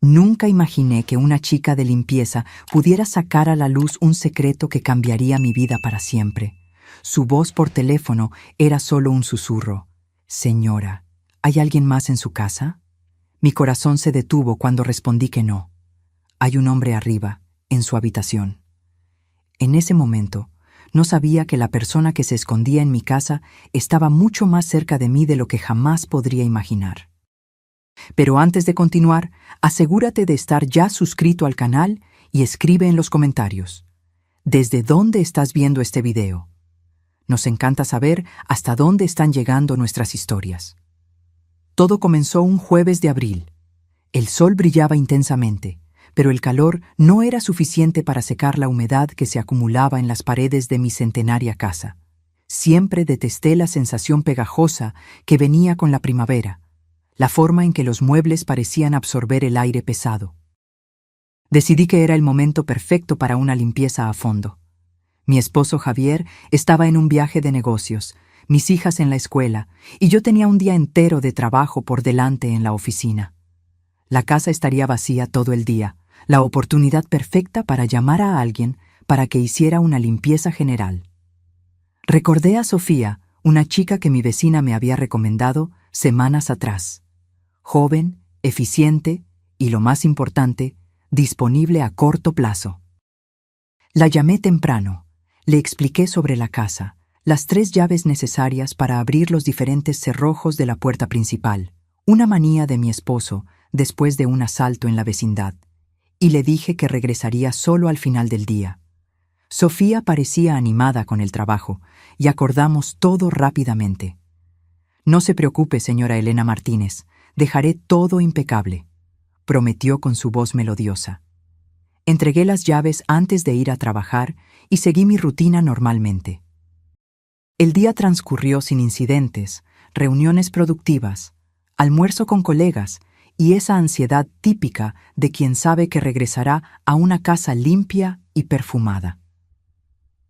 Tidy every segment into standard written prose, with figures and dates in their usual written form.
Nunca imaginé que una chica de limpieza pudiera sacar a la luz un secreto que cambiaría mi vida para siempre. Su voz por teléfono era solo un susurro. «Señora, ¿hay alguien más en su casa?» Mi corazón se detuvo cuando respondí que no. «Hay un hombre arriba, en su habitación». En ese momento, no sabía que la persona que se escondía en mi casa estaba mucho más cerca de mí de lo que jamás podría imaginar. Pero antes de continuar, asegúrate de estar ya suscrito al canal y escribe en los comentarios ¿desde dónde estás viendo este video? Nos encanta saber hasta dónde están llegando nuestras historias. Todo comenzó un jueves de abril. El sol brillaba intensamente, pero el calor no era suficiente para secar la humedad que se acumulaba en las paredes de mi centenaria casa. Siempre detesté la sensación pegajosa que venía con la primavera, la forma en que los muebles parecían absorber el aire pesado. Decidí que era el momento perfecto para una limpieza a fondo. Mi esposo Javier estaba en un viaje de negocios, mis hijas en la escuela, y yo tenía un día entero de trabajo por delante en la oficina. La casa estaría vacía todo el día, la oportunidad perfecta para llamar a alguien para que hiciera una limpieza general. Recordé a Sofía, una chica que mi vecina me había recomendado semanas atrás. Joven, eficiente y, lo más importante, disponible a corto plazo. La llamé temprano, le expliqué sobre la casa, las 3 llaves necesarias para abrir los diferentes cerrojos de la puerta principal, una manía de mi esposo después de un asalto en la vecindad, y le dije que regresaría solo al final del día. Sofía parecía animada con el trabajo, y acordamos todo rápidamente. «No se preocupe, señora Elena Martínez, dejaré todo impecable», prometió con su voz melodiosa. Entregué las llaves antes de ir a trabajar y seguí mi rutina normalmente. El día transcurrió sin incidentes, reuniones productivas, almuerzo con colegas y esa ansiedad típica de quien sabe que regresará a una casa limpia y perfumada.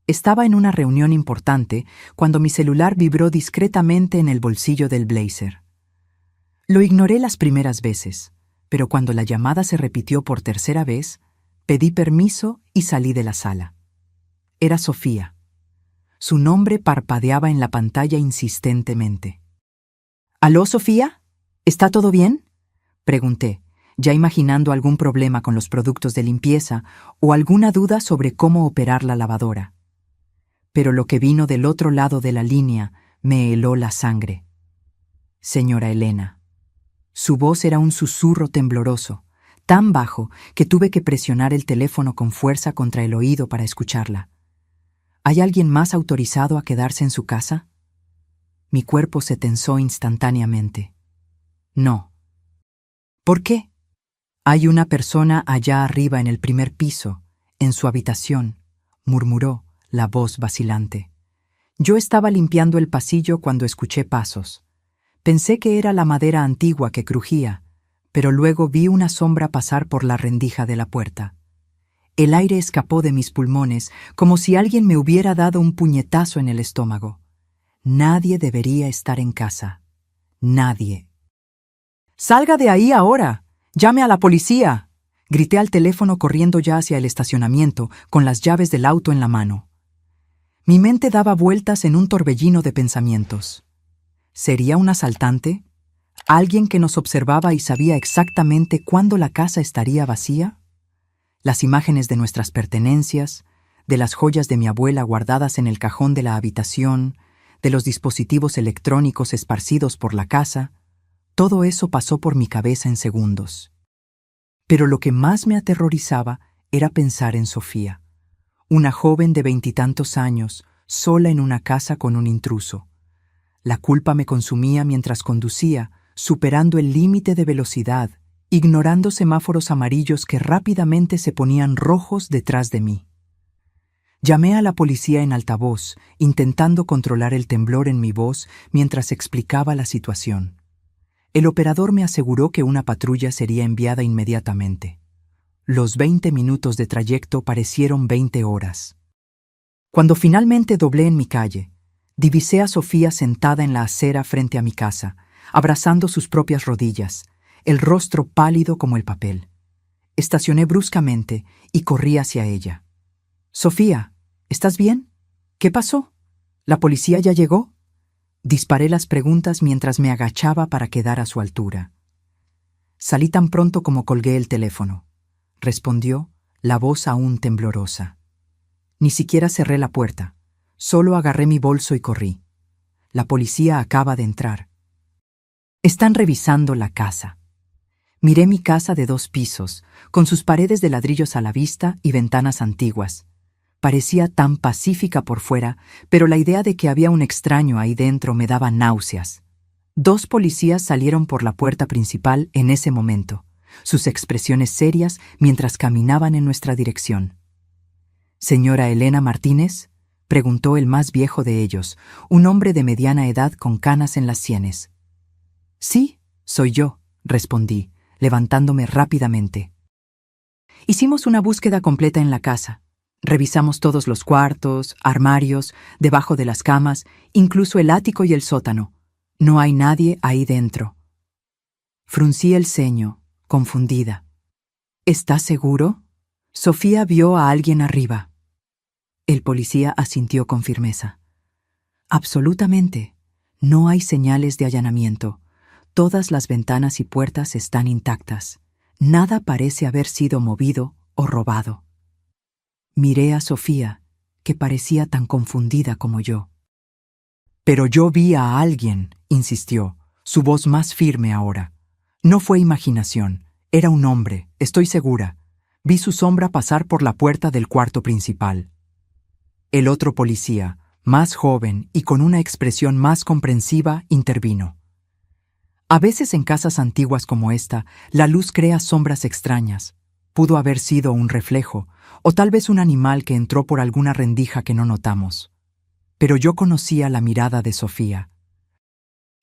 Estaba en una reunión importante cuando mi celular vibró discretamente en el bolsillo del blazer. Lo ignoré las primeras veces, pero cuando la llamada se repitió por tercera vez, pedí permiso y salí de la sala. Era Sofía. Su nombre parpadeaba en la pantalla insistentemente. «¿Aló, Sofía? ¿Está todo bien?», pregunté, ya imaginando algún problema con los productos de limpieza o alguna duda sobre cómo operar la lavadora. Pero lo que vino del otro lado de la línea me heló la sangre. «Señora Elena». Su voz era un susurro tembloroso, tan bajo que tuve que presionar el teléfono con fuerza contra el oído para escucharla. «¿Hay alguien más autorizado a quedarse en su casa?». Mi cuerpo se tensó instantáneamente. «No». «¿Por qué?». «Hay una persona allá arriba en el primer piso, en su habitación», murmuró, la voz vacilante. Yo estaba limpiando el pasillo cuando escuché pasos. Pensé que era la madera antigua que crujía, pero luego vi una sombra pasar por la rendija de la puerta. El aire escapó de mis pulmones como si alguien me hubiera dado un puñetazo en el estómago. Nadie debería estar en casa. Nadie. «¡Salga de ahí ahora! ¡Llame a la policía!», grité al teléfono corriendo ya hacia el estacionamiento con las llaves del auto en la mano. Mi mente daba vueltas en un torbellino de pensamientos. ¿Sería un asaltante? ¿Alguien que nos observaba y sabía exactamente cuándo la casa estaría vacía? Las imágenes de nuestras pertenencias, de las joyas de mi abuela guardadas en el cajón de la habitación, de los dispositivos electrónicos esparcidos por la casa, todo eso pasó por mi cabeza en segundos. Pero lo que más me aterrorizaba era pensar en Sofía, una joven de 20 y tantos años, sola en una casa con un intruso. La culpa me consumía mientras conducía, superando el límite de velocidad, ignorando semáforos amarillos que rápidamente se ponían rojos detrás de mí. Llamé a la policía en altavoz, intentando controlar el temblor en mi voz mientras explicaba la situación. El operador me aseguró que una patrulla sería enviada inmediatamente. Los 20 minutos de trayecto parecieron 20 horas. Cuando finalmente doblé en mi calle, divisé a Sofía sentada en la acera frente a mi casa, abrazando sus propias rodillas, el rostro pálido como el papel. Estacioné bruscamente y corrí hacia ella. «Sofía, ¿estás bien? ¿Qué pasó? ¿La policía ya llegó?» Disparé las preguntas mientras me agachaba para quedar a su altura. Salí tan pronto como colgué el teléfono. Respondió, la voz aún temblorosa. Ni siquiera cerré la puerta. Solo agarré mi bolso y corrí. La policía acaba de entrar. Están revisando la casa. Miré mi casa de 2 pisos, con sus paredes de ladrillos a la vista y ventanas antiguas. Parecía tan pacífica por fuera, pero la idea de que había un extraño ahí dentro me daba náuseas. 2 policías salieron por la puerta principal en ese momento, sus expresiones serias mientras caminaban en nuestra dirección. «¿Señora Elena Martínez?», preguntó el más viejo de ellos, un hombre de mediana edad con canas en las sienes. «Sí, soy yo», respondí, levantándome rápidamente. Hicimos una búsqueda completa en la casa. Revisamos todos los cuartos, armarios, debajo de las camas, incluso el ático y el sótano. No hay nadie ahí dentro. Fruncí el ceño, confundida. «¿Estás seguro?» Sofía vio a alguien arriba. El policía asintió con firmeza. «Absolutamente. No hay señales de allanamiento. Todas las ventanas y puertas están intactas. Nada parece haber sido movido o robado». Miré a Sofía, que parecía tan confundida como yo. «Pero yo vi a alguien», insistió, su voz más firme ahora. «No fue imaginación. Era un hombre, estoy segura. Vi su sombra pasar por la puerta del cuarto principal». El otro policía, más joven y con una expresión más comprensiva, intervino. «A veces en casas antiguas como esta, la luz crea sombras extrañas. Pudo haber sido un reflejo, o tal vez un animal que entró por alguna rendija que no notamos. Pero yo conocía la mirada de Sofía.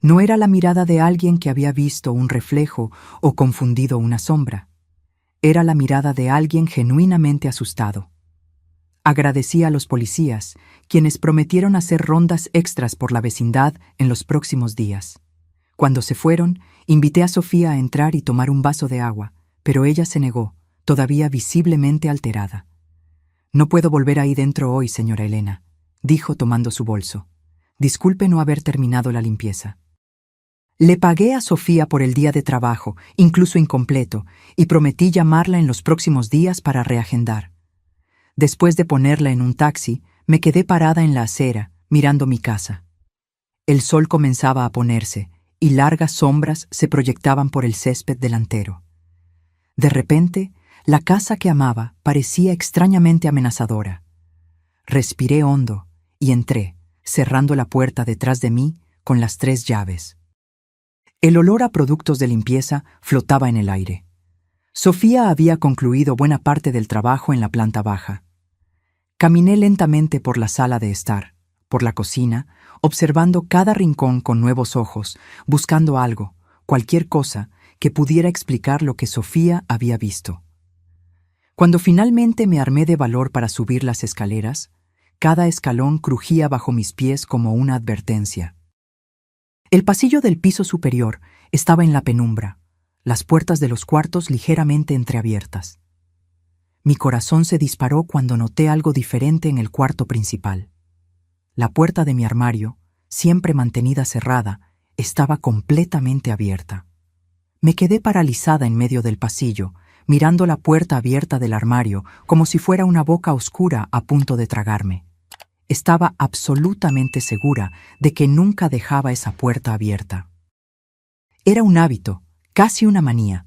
No era la mirada de alguien que había visto un reflejo o confundido una sombra. Era la mirada de alguien genuinamente asustado. Agradecí a los policías, quienes prometieron hacer rondas extras por la vecindad en los próximos días. Cuando se fueron, invité a Sofía a entrar y tomar un vaso de agua, pero ella se negó, todavía visiblemente alterada. «No puedo volver ahí dentro hoy, señora Elena», dijo tomando su bolso. «Disculpe no haber terminado la limpieza». Le pagué a Sofía por el día de trabajo, incluso incompleto, y prometí llamarla en los próximos días para reagendar. Después de ponerla en un taxi, me quedé parada en la acera, mirando mi casa. El sol comenzaba a ponerse, y largas sombras se proyectaban por el césped delantero. De repente, la casa que amaba parecía extrañamente amenazadora. Respiré hondo y entré, cerrando la puerta detrás de mí con las 3 llaves. El olor a productos de limpieza flotaba en el aire. Sofía había concluido buena parte del trabajo en la planta baja. Caminé lentamente por la sala de estar, por la cocina, observando cada rincón con nuevos ojos, buscando algo, cualquier cosa, que pudiera explicar lo que Sofía había visto. Cuando finalmente me armé de valor para subir las escaleras, cada escalón crujía bajo mis pies como una advertencia. El pasillo del piso superior estaba en la penumbra, las puertas de los cuartos ligeramente entreabiertas. Mi corazón se disparó cuando noté algo diferente en el cuarto principal. La puerta de mi armario, siempre mantenida cerrada, estaba completamente abierta. Me quedé paralizada en medio del pasillo, mirando la puerta abierta del armario como si fuera una boca oscura a punto de tragarme. Estaba absolutamente segura de que nunca dejaba esa puerta abierta. Era un hábito, casi una manía.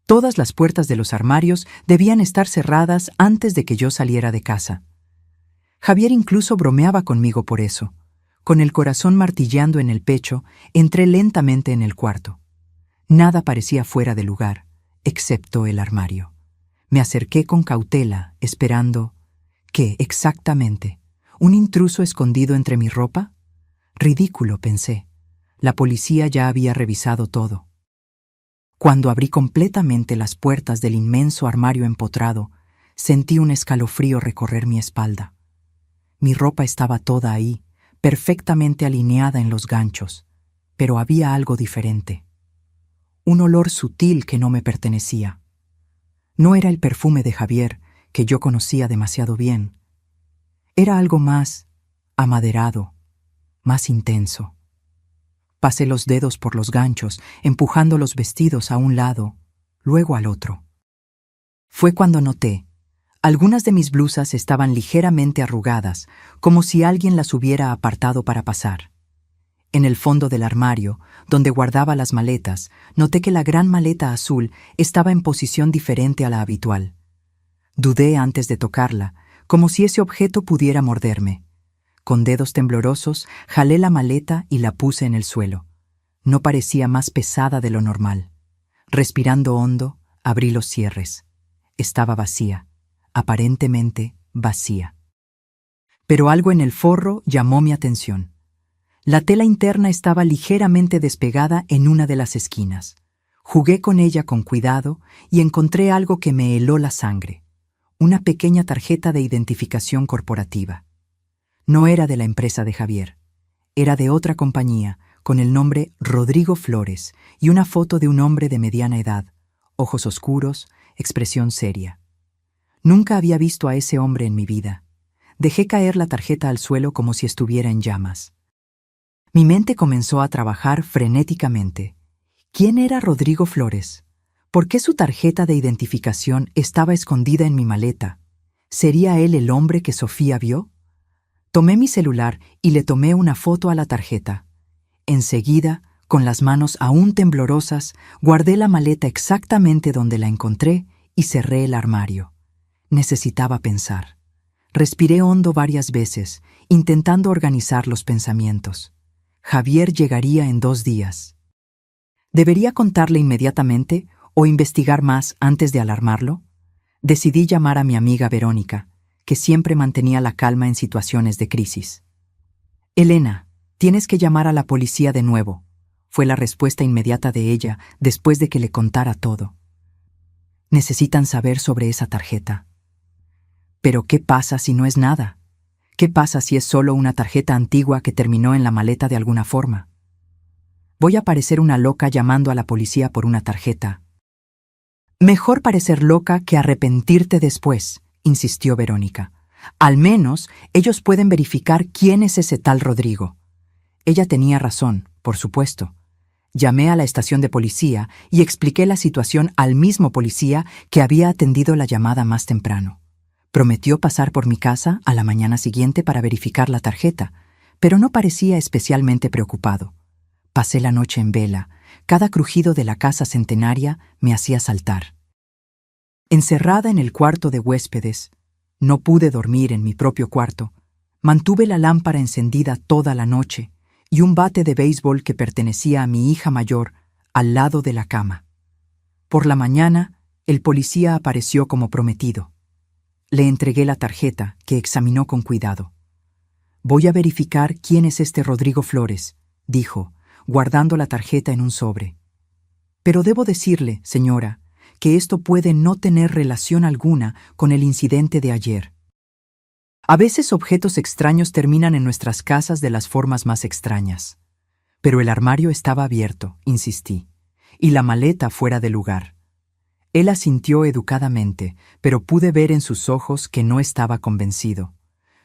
Todas las puertas de los armarios debían estar cerradas antes de que yo saliera de casa. Javier incluso bromeaba conmigo por eso. Con el corazón martilleando en el pecho, entré lentamente en el cuarto. Nada parecía fuera de lugar, excepto el armario. Me acerqué con cautela, esperando... ¿Qué exactamente? ¿Un intruso escondido entre mi ropa? Ridículo, pensé. La policía ya había revisado todo. Cuando abrí completamente las puertas del inmenso armario empotrado, sentí un escalofrío recorrer mi espalda. Mi ropa estaba toda ahí, perfectamente alineada en los ganchos, pero había algo diferente. Un olor sutil que no me pertenecía. No era el perfume de Javier, que yo conocía demasiado bien. Era algo más amaderado, más intenso. Pasé los dedos por los ganchos, empujando los vestidos a un lado, luego al otro. Fue cuando noté. Algunas de mis blusas estaban ligeramente arrugadas, como si alguien las hubiera apartado para pasar. En el fondo del armario, donde guardaba las maletas, noté que la gran maleta azul estaba en posición diferente a la habitual. Dudé antes de tocarla, como si ese objeto pudiera morderme. Con dedos temblorosos, jalé la maleta y la puse en el suelo. No parecía más pesada de lo normal. Respirando hondo, abrí los cierres. Estaba vacía. Aparentemente vacía. Pero algo en el forro llamó mi atención. La tela interna estaba ligeramente despegada en una de las esquinas. Jugué con ella con cuidado y encontré algo que me heló la sangre. Una pequeña tarjeta de identificación corporativa. No era de la empresa de Javier. Era de otra compañía, con el nombre Rodrigo Flores y una foto de un hombre de mediana edad, ojos oscuros, expresión seria. Nunca había visto a ese hombre en mi vida. Dejé caer la tarjeta al suelo como si estuviera en llamas. Mi mente comenzó a trabajar frenéticamente. ¿Quién era Rodrigo Flores? ¿Por qué su tarjeta de identificación estaba escondida en mi maleta? ¿Sería él el hombre que Sofía vio? Tomé mi celular y le tomé una foto a la tarjeta. Enseguida, con las manos aún temblorosas, guardé la maleta exactamente donde la encontré y cerré el armario. Necesitaba pensar. Respiré hondo varias veces, intentando organizar los pensamientos. Javier llegaría en 2 días. ¿Debería contarle inmediatamente o investigar más antes de alarmarlo? Decidí llamar a mi amiga Verónica, que siempre mantenía la calma en situaciones de crisis. «Elena, tienes que llamar a la policía de nuevo», fue la respuesta inmediata de ella después de que le contara todo. «Necesitan saber sobre esa tarjeta». «¿Pero qué pasa si no es nada? ¿Qué pasa si es solo una tarjeta antigua que terminó en la maleta de alguna forma? Voy a parecer una loca llamando a la policía por una tarjeta». «Mejor parecer loca que arrepentirte después», insistió Verónica. «Al menos ellos pueden verificar quién es ese tal Rodrigo». Ella tenía razón, por supuesto. Llamé a la estación de policía y expliqué la situación al mismo policía que había atendido la llamada más temprano. Prometió pasar por mi casa a la mañana siguiente para verificar la tarjeta, pero no parecía especialmente preocupado. Pasé la noche en vela. Cada crujido de la casa centenaria me hacía saltar. Encerrada en el cuarto de huéspedes, no pude dormir en mi propio cuarto. Mantuve la lámpara encendida toda la noche y un bate de béisbol que pertenecía a mi hija mayor al lado de la cama. Por la mañana, el policía apareció como prometido. Le entregué la tarjeta, que examinó con cuidado. «Voy a verificar quién es este Rodrigo Flores», dijo, guardando la tarjeta en un sobre. «Pero debo decirle, señora, que esto puede no tener relación alguna con el incidente de ayer. A veces objetos extraños terminan en nuestras casas de las formas más extrañas. Pero el armario estaba abierto», insistí, «y la maleta fuera de lugar». Él asintió educadamente, pero pude ver en sus ojos que no estaba convencido.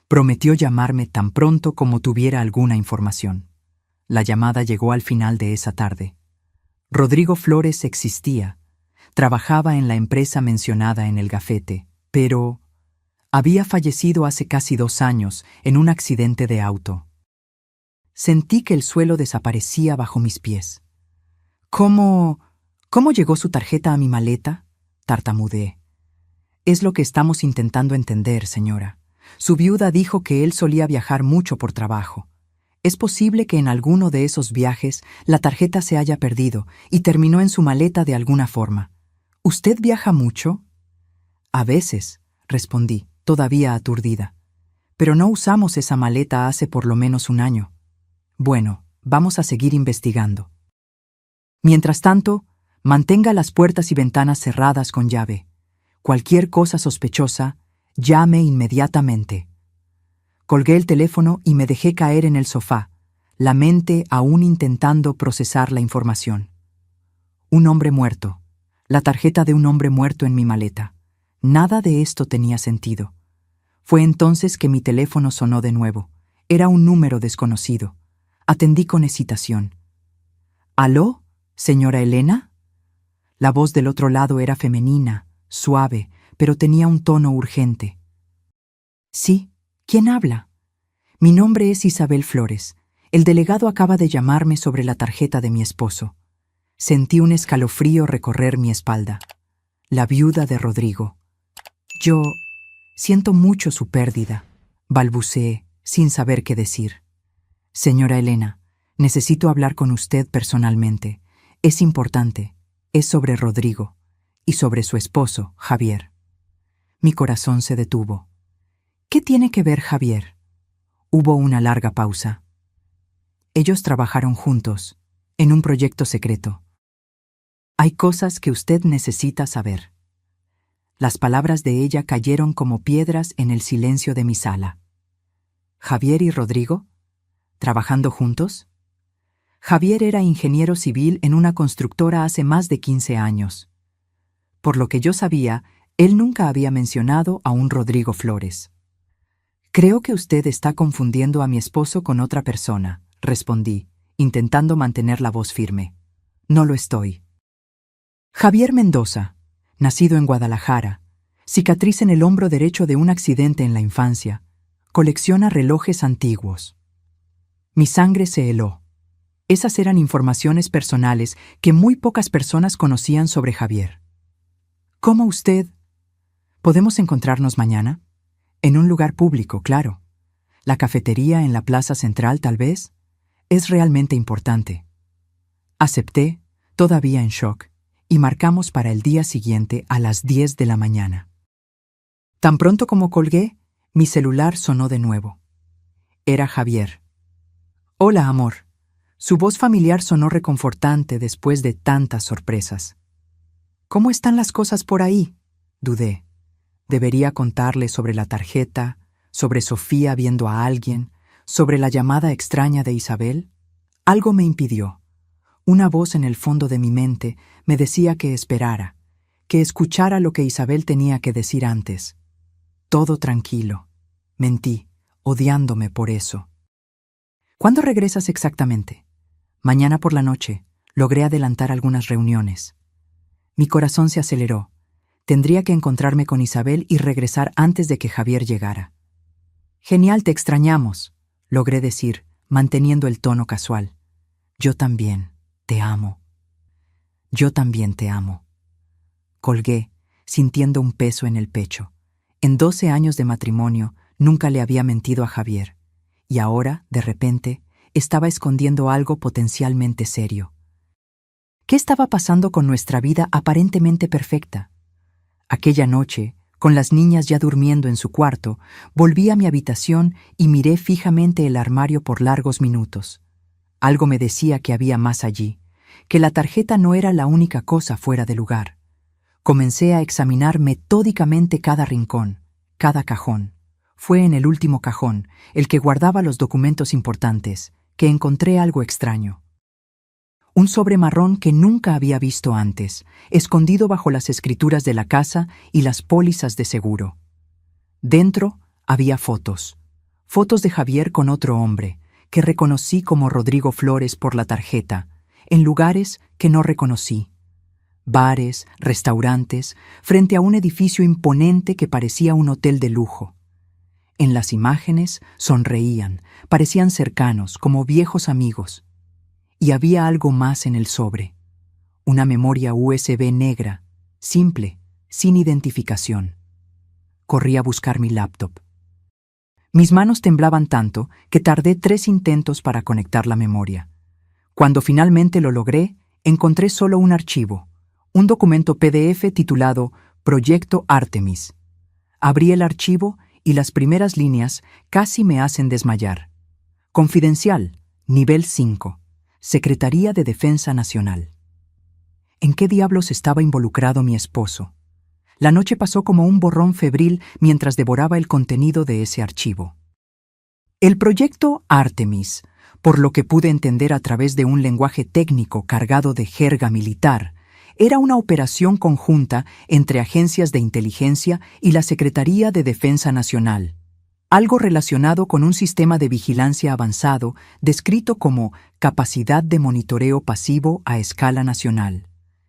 Prometió llamarme tan pronto como tuviera alguna información. La llamada llegó al final de esa tarde. Rodrigo Flores existía. Trabajaba en la empresa mencionada en el gafete, pero había fallecido hace casi 2 años en un accidente de auto. Sentí que el suelo desaparecía bajo mis pies. ¿Cómo llegó su tarjeta a mi maleta?», tartamudeé. «Es lo que estamos intentando entender, señora. Su viuda dijo que él solía viajar mucho por trabajo. Es posible que en alguno de esos viajes la tarjeta se haya perdido y terminó en su maleta de alguna forma. ¿Usted viaja mucho?». «A veces», respondí, todavía aturdida. «Pero no usamos esa maleta hace por lo menos 1 año». «Bueno, vamos a seguir investigando. Mientras tanto, mantenga las puertas y ventanas cerradas con llave. Cualquier cosa sospechosa, llame inmediatamente». Colgué el teléfono y me dejé caer en el sofá, la mente aún intentando procesar la información. Un hombre muerto, La tarjeta de un hombre muerto en mi maleta. Nada de esto tenía sentido. Fue entonces que mi teléfono sonó de nuevo. Era un número desconocido. Atendí con hesitación. ¿Aló, señora Elena? La voz del otro lado era femenina, suave, pero tenía un tono urgente. Sí, ¿quién habla? Mi nombre es Isabel Flores. El delegado acaba de llamarme sobre la tarjeta de mi esposo. Sentí un escalofrío recorrer mi espalda. La viuda de Rodrigo. Yo siento mucho su pérdida, balbuceé, sin saber qué decir. Señora Elena, necesito hablar con usted personalmente. Es importante. Es sobre Rodrigo y sobre su esposo, Javier. Mi corazón se detuvo. ¿Qué tiene que ver Javier? Hubo una larga pausa. Ellos trabajaron juntos, en un proyecto secreto. Hay cosas que usted necesita saber. Las palabras de ella cayeron como piedras en el silencio de mi sala. ¿Javier y Rodrigo? ¿Trabajando juntos? Javier era ingeniero civil en una constructora hace más de 15 años. Por lo que yo sabía, él nunca había mencionado a un Rodrigo Flores. Creo que usted está confundiendo a mi esposo con otra persona, respondí, intentando mantener la voz firme. No lo estoy. Javier Mendoza, nacido en Guadalajara, cicatriz en el hombro derecho de un accidente en la infancia, colecciona relojes antiguos. Mi sangre se heló. Esas eran informaciones personales que muy pocas personas conocían sobre Javier. ¿Cómo usted? ¿Podemos encontrarnos mañana? En un lugar público, claro. La cafetería en la plaza central, tal vez. Es realmente importante. Acepté, todavía en shock, y marcamos para el día siguiente a las 10 de la mañana. Tan pronto como colgué, mi celular sonó de nuevo. Era Javier. Hola, amor. Su voz familiar sonó reconfortante después de tantas sorpresas. ¿Cómo están las cosas por ahí? Dudé. Debería contarle sobre la tarjeta, sobre Sofía viendo a alguien, sobre la llamada extraña de Isabel. Algo me impidió. Una voz en el fondo de mi mente me decía que esperara, que escuchara lo que Isabel tenía que decir antes. Todo tranquilo. Mentí, odiándome por eso. ¿Cuándo regresas exactamente? Mañana por la noche. Logré adelantar algunas reuniones. Mi corazón se aceleró. Tendría que encontrarme con Isabel y regresar antes de que Javier llegara. Genial, te extrañamos, logré decir, manteniendo el tono casual. Yo también, te amo. Yo también te amo. Colgué, sintiendo un peso en el pecho. En 12 años de matrimonio, nunca le había mentido a Javier. Y ahora, de repente, estaba escondiendo algo potencialmente serio. ¿Qué estaba pasando con nuestra vida aparentemente perfecta? Aquella noche, con las niñas ya durmiendo en su cuarto, volví a mi habitación y miré fijamente el armario por largos minutos. Algo me decía que había más allí, que la tarjeta no era la única cosa fuera de lugar. Comencé a examinar metódicamente cada rincón, cada cajón. Fue en el último cajón, el que guardaba los documentos importantes, que encontré algo extraño. Un sobre marrón que nunca había visto antes, escondido bajo las escrituras de la casa y las pólizas de seguro. Dentro había fotos. Fotos de Javier con otro hombre, que reconocí como Rodrigo Flores por la tarjeta, en lugares que no reconocí. Bares, restaurantes, frente a un edificio imponente que parecía un hotel de lujo. En las imágenes sonreían, parecían cercanos, como viejos amigos. Y había algo más en el sobre. Una memoria USB negra, simple, sin identificación. Corrí a buscar mi laptop. Mis manos temblaban tanto que tardé 3 intentos para conectar la memoria. Cuando finalmente lo logré, encontré solo un archivo, un documento PDF titulado Proyecto Artemis. Abrí el archivo y las primeras líneas casi me hacen desmayar. Confidencial, nivel 5, Secretaría de Defensa Nacional. ¿En qué diablos estaba involucrado mi esposo? La noche pasó como un borrón febril mientras devoraba el contenido de ese archivo. El proyecto Artemis, por lo que pude entender a través de un lenguaje técnico cargado de jerga militar, Era una operación conjunta entre agencias de inteligencia y la Secretaría de Defensa Nacional. Algo relacionado con un sistema de vigilancia avanzado descrito como capacidad de monitoreo pasivo a escala nacional.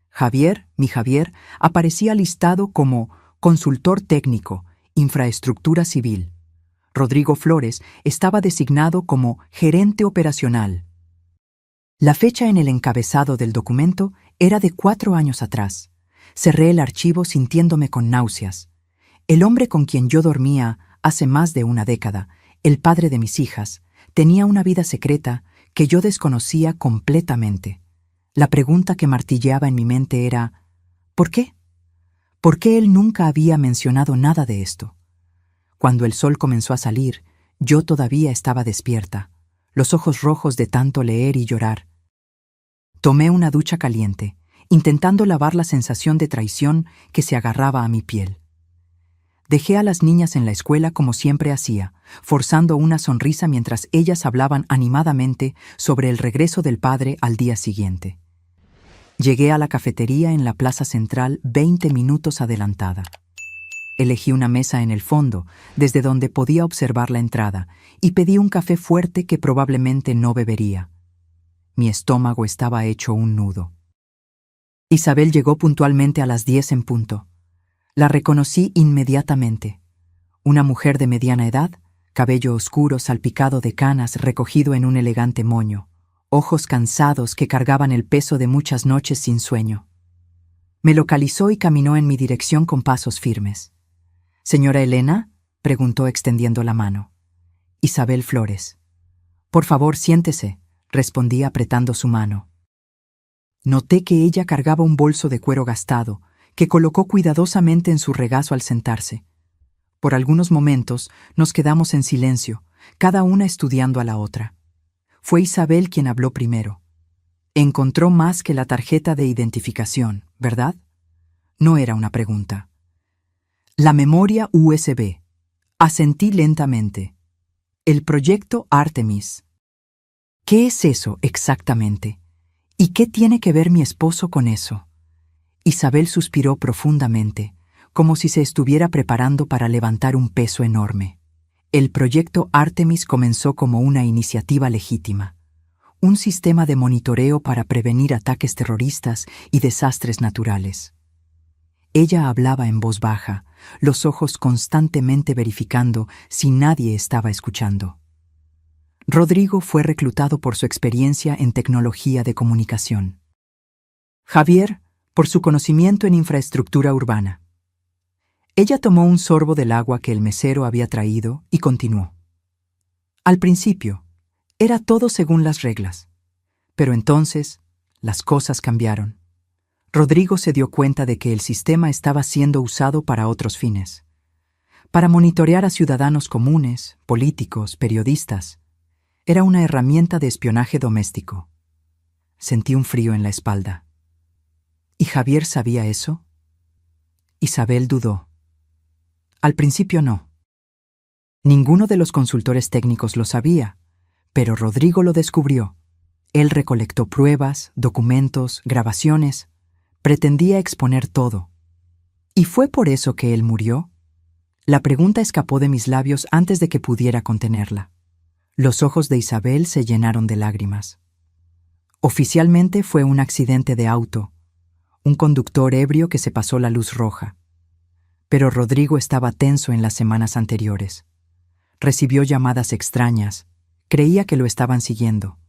Javier, mi Javier, aparecía listado como consultor técnico, infraestructura civil. Rodrigo Flores estaba designado como gerente operacional. La fecha en el encabezado del documento era de 4 años atrás. Cerré el archivo sintiéndome con náuseas. El hombre con quien yo dormía hace más de una década, el padre de mis hijas, tenía una vida secreta que yo desconocía completamente. La pregunta que martilleaba en mi mente era, ¿por qué? ¿Por qué él nunca había mencionado nada de esto? Cuando el sol comenzó a salir, yo todavía estaba despierta, los ojos rojos de tanto leer y llorar. Tomé una ducha caliente, intentando lavar la sensación de traición que se agarraba a mi piel. Dejé a las niñas en la escuela como siempre hacía, forzando una sonrisa mientras ellas hablaban animadamente sobre el regreso del padre al día siguiente. Llegué a la cafetería en la plaza central 20 minutos adelantada. Elegí una mesa en el fondo, desde donde podía observar la entrada, y pedí un café fuerte que probablemente no bebería. Mi estómago estaba hecho un nudo. Isabel llegó puntualmente a las 10 en punto. La reconocí inmediatamente. Una mujer de mediana edad, cabello oscuro salpicado de canas recogido en un elegante moño, ojos cansados que cargaban el peso de muchas noches sin sueño. Me localizó y caminó en mi dirección con pasos firmes. «¿Señora Elena?», preguntó extendiendo la mano. «Isabel Flores». «Por favor, siéntese», respondí apretando su mano. Noté que ella cargaba un bolso de cuero gastado, que colocó cuidadosamente en su regazo al sentarse. Por algunos momentos nos quedamos en silencio, cada una estudiando a la otra. Fue Isabel quien habló primero. Encontró más que la tarjeta de identificación, ¿verdad? No era una pregunta. La memoria USB. Asentí lentamente. El proyecto Artemis. ¿Qué es eso exactamente? ¿Y qué tiene que ver mi esposo con eso? Isabel suspiró profundamente, como si se estuviera preparando para levantar un peso enorme. El proyecto Artemis comenzó como una iniciativa legítima, un sistema de monitoreo para prevenir ataques terroristas y desastres naturales. Ella hablaba en voz baja, los ojos constantemente verificando si nadie estaba escuchando. Rodrigo fue reclutado por su experiencia en tecnología de comunicación. Javier, por su conocimiento en infraestructura urbana. Ella tomó un sorbo del agua que el mesero había traído y continuó. Al principio, era todo según las reglas, pero entonces las cosas cambiaron. Rodrigo se dio cuenta de que el sistema estaba siendo usado para otros fines, para monitorear a ciudadanos comunes, políticos, periodistas. Era una herramienta de espionaje doméstico. Sentí un frío en la espalda. ¿Y Javier sabía eso? Isabel dudó. Al principio no. Ninguno de los consultores técnicos lo sabía, pero Rodrigo lo descubrió. Él recolectó pruebas, documentos, grabaciones. Pretendía exponer todo. ¿Y fue por eso que él murió? La pregunta escapó de mis labios antes de que pudiera contenerla. Los ojos de Isabel se llenaron de lágrimas. Oficialmente fue un accidente de auto, un conductor ebrio que se pasó la luz roja. Pero Rodrigo estaba tenso en las semanas anteriores. Recibió llamadas extrañas. Creía que lo estaban siguiendo.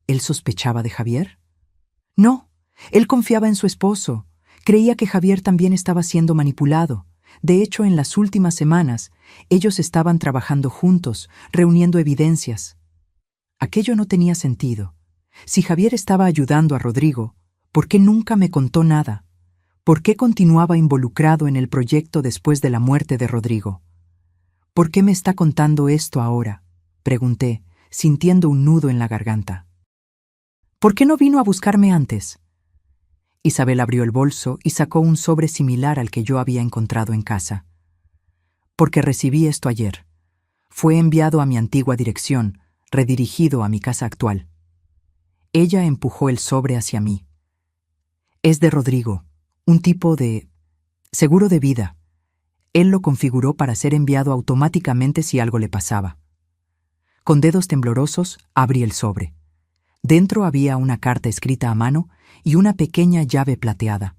¿Él sospechaba de Javier? No, él confiaba en su esposo. Creía que Javier también estaba siendo manipulado. De hecho, en las últimas semanas, ellos estaban trabajando juntos, reuniendo evidencias. Aquello no tenía sentido. Si Javier estaba ayudando a Rodrigo, ¿por qué nunca me contó nada? ¿Por qué continuaba involucrado en el proyecto después de la muerte de Rodrigo? ¿Por qué me está contando esto ahora?, pregunté, sintiendo un nudo en la garganta. ¿Por qué no vino a buscarme antes? Isabel abrió el bolso y sacó un sobre similar al que yo había encontrado en casa. Porque recibí esto ayer. Fue enviado a mi antigua dirección, redirigido a mi casa actual. Ella empujó el sobre hacia mí. Es de Rodrigo, un tipo de seguro de vida. Él lo configuró para ser enviado automáticamente si algo le pasaba. Con dedos temblorosos, abrí el sobre. Dentro había una carta escrita a mano y una pequeña llave plateada.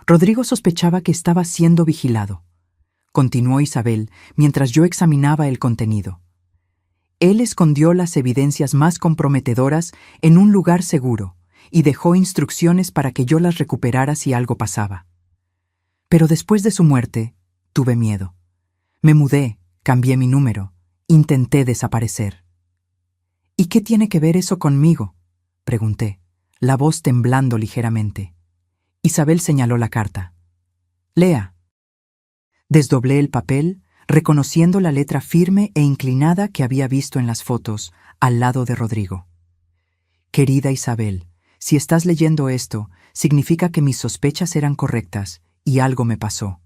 Rodrigo sospechaba que estaba siendo vigilado. Continuó Isabel mientras yo examinaba el contenido. Él escondió las evidencias más comprometedoras en un lugar seguro y dejó instrucciones para que yo las recuperara si algo pasaba. Pero después de su muerte, tuve miedo. Me mudé, cambié mi número, intenté desaparecer. ¿Y qué tiene que ver eso conmigo?, pregunté, la voz temblando ligeramente. Isabel señaló la carta. Lea. Desdoblé el papel, reconociendo la letra firme e inclinada que había visto en las fotos, al lado de Rodrigo. Querida Isabel, si estás leyendo esto, significa que mis sospechas eran correctas y algo me pasó.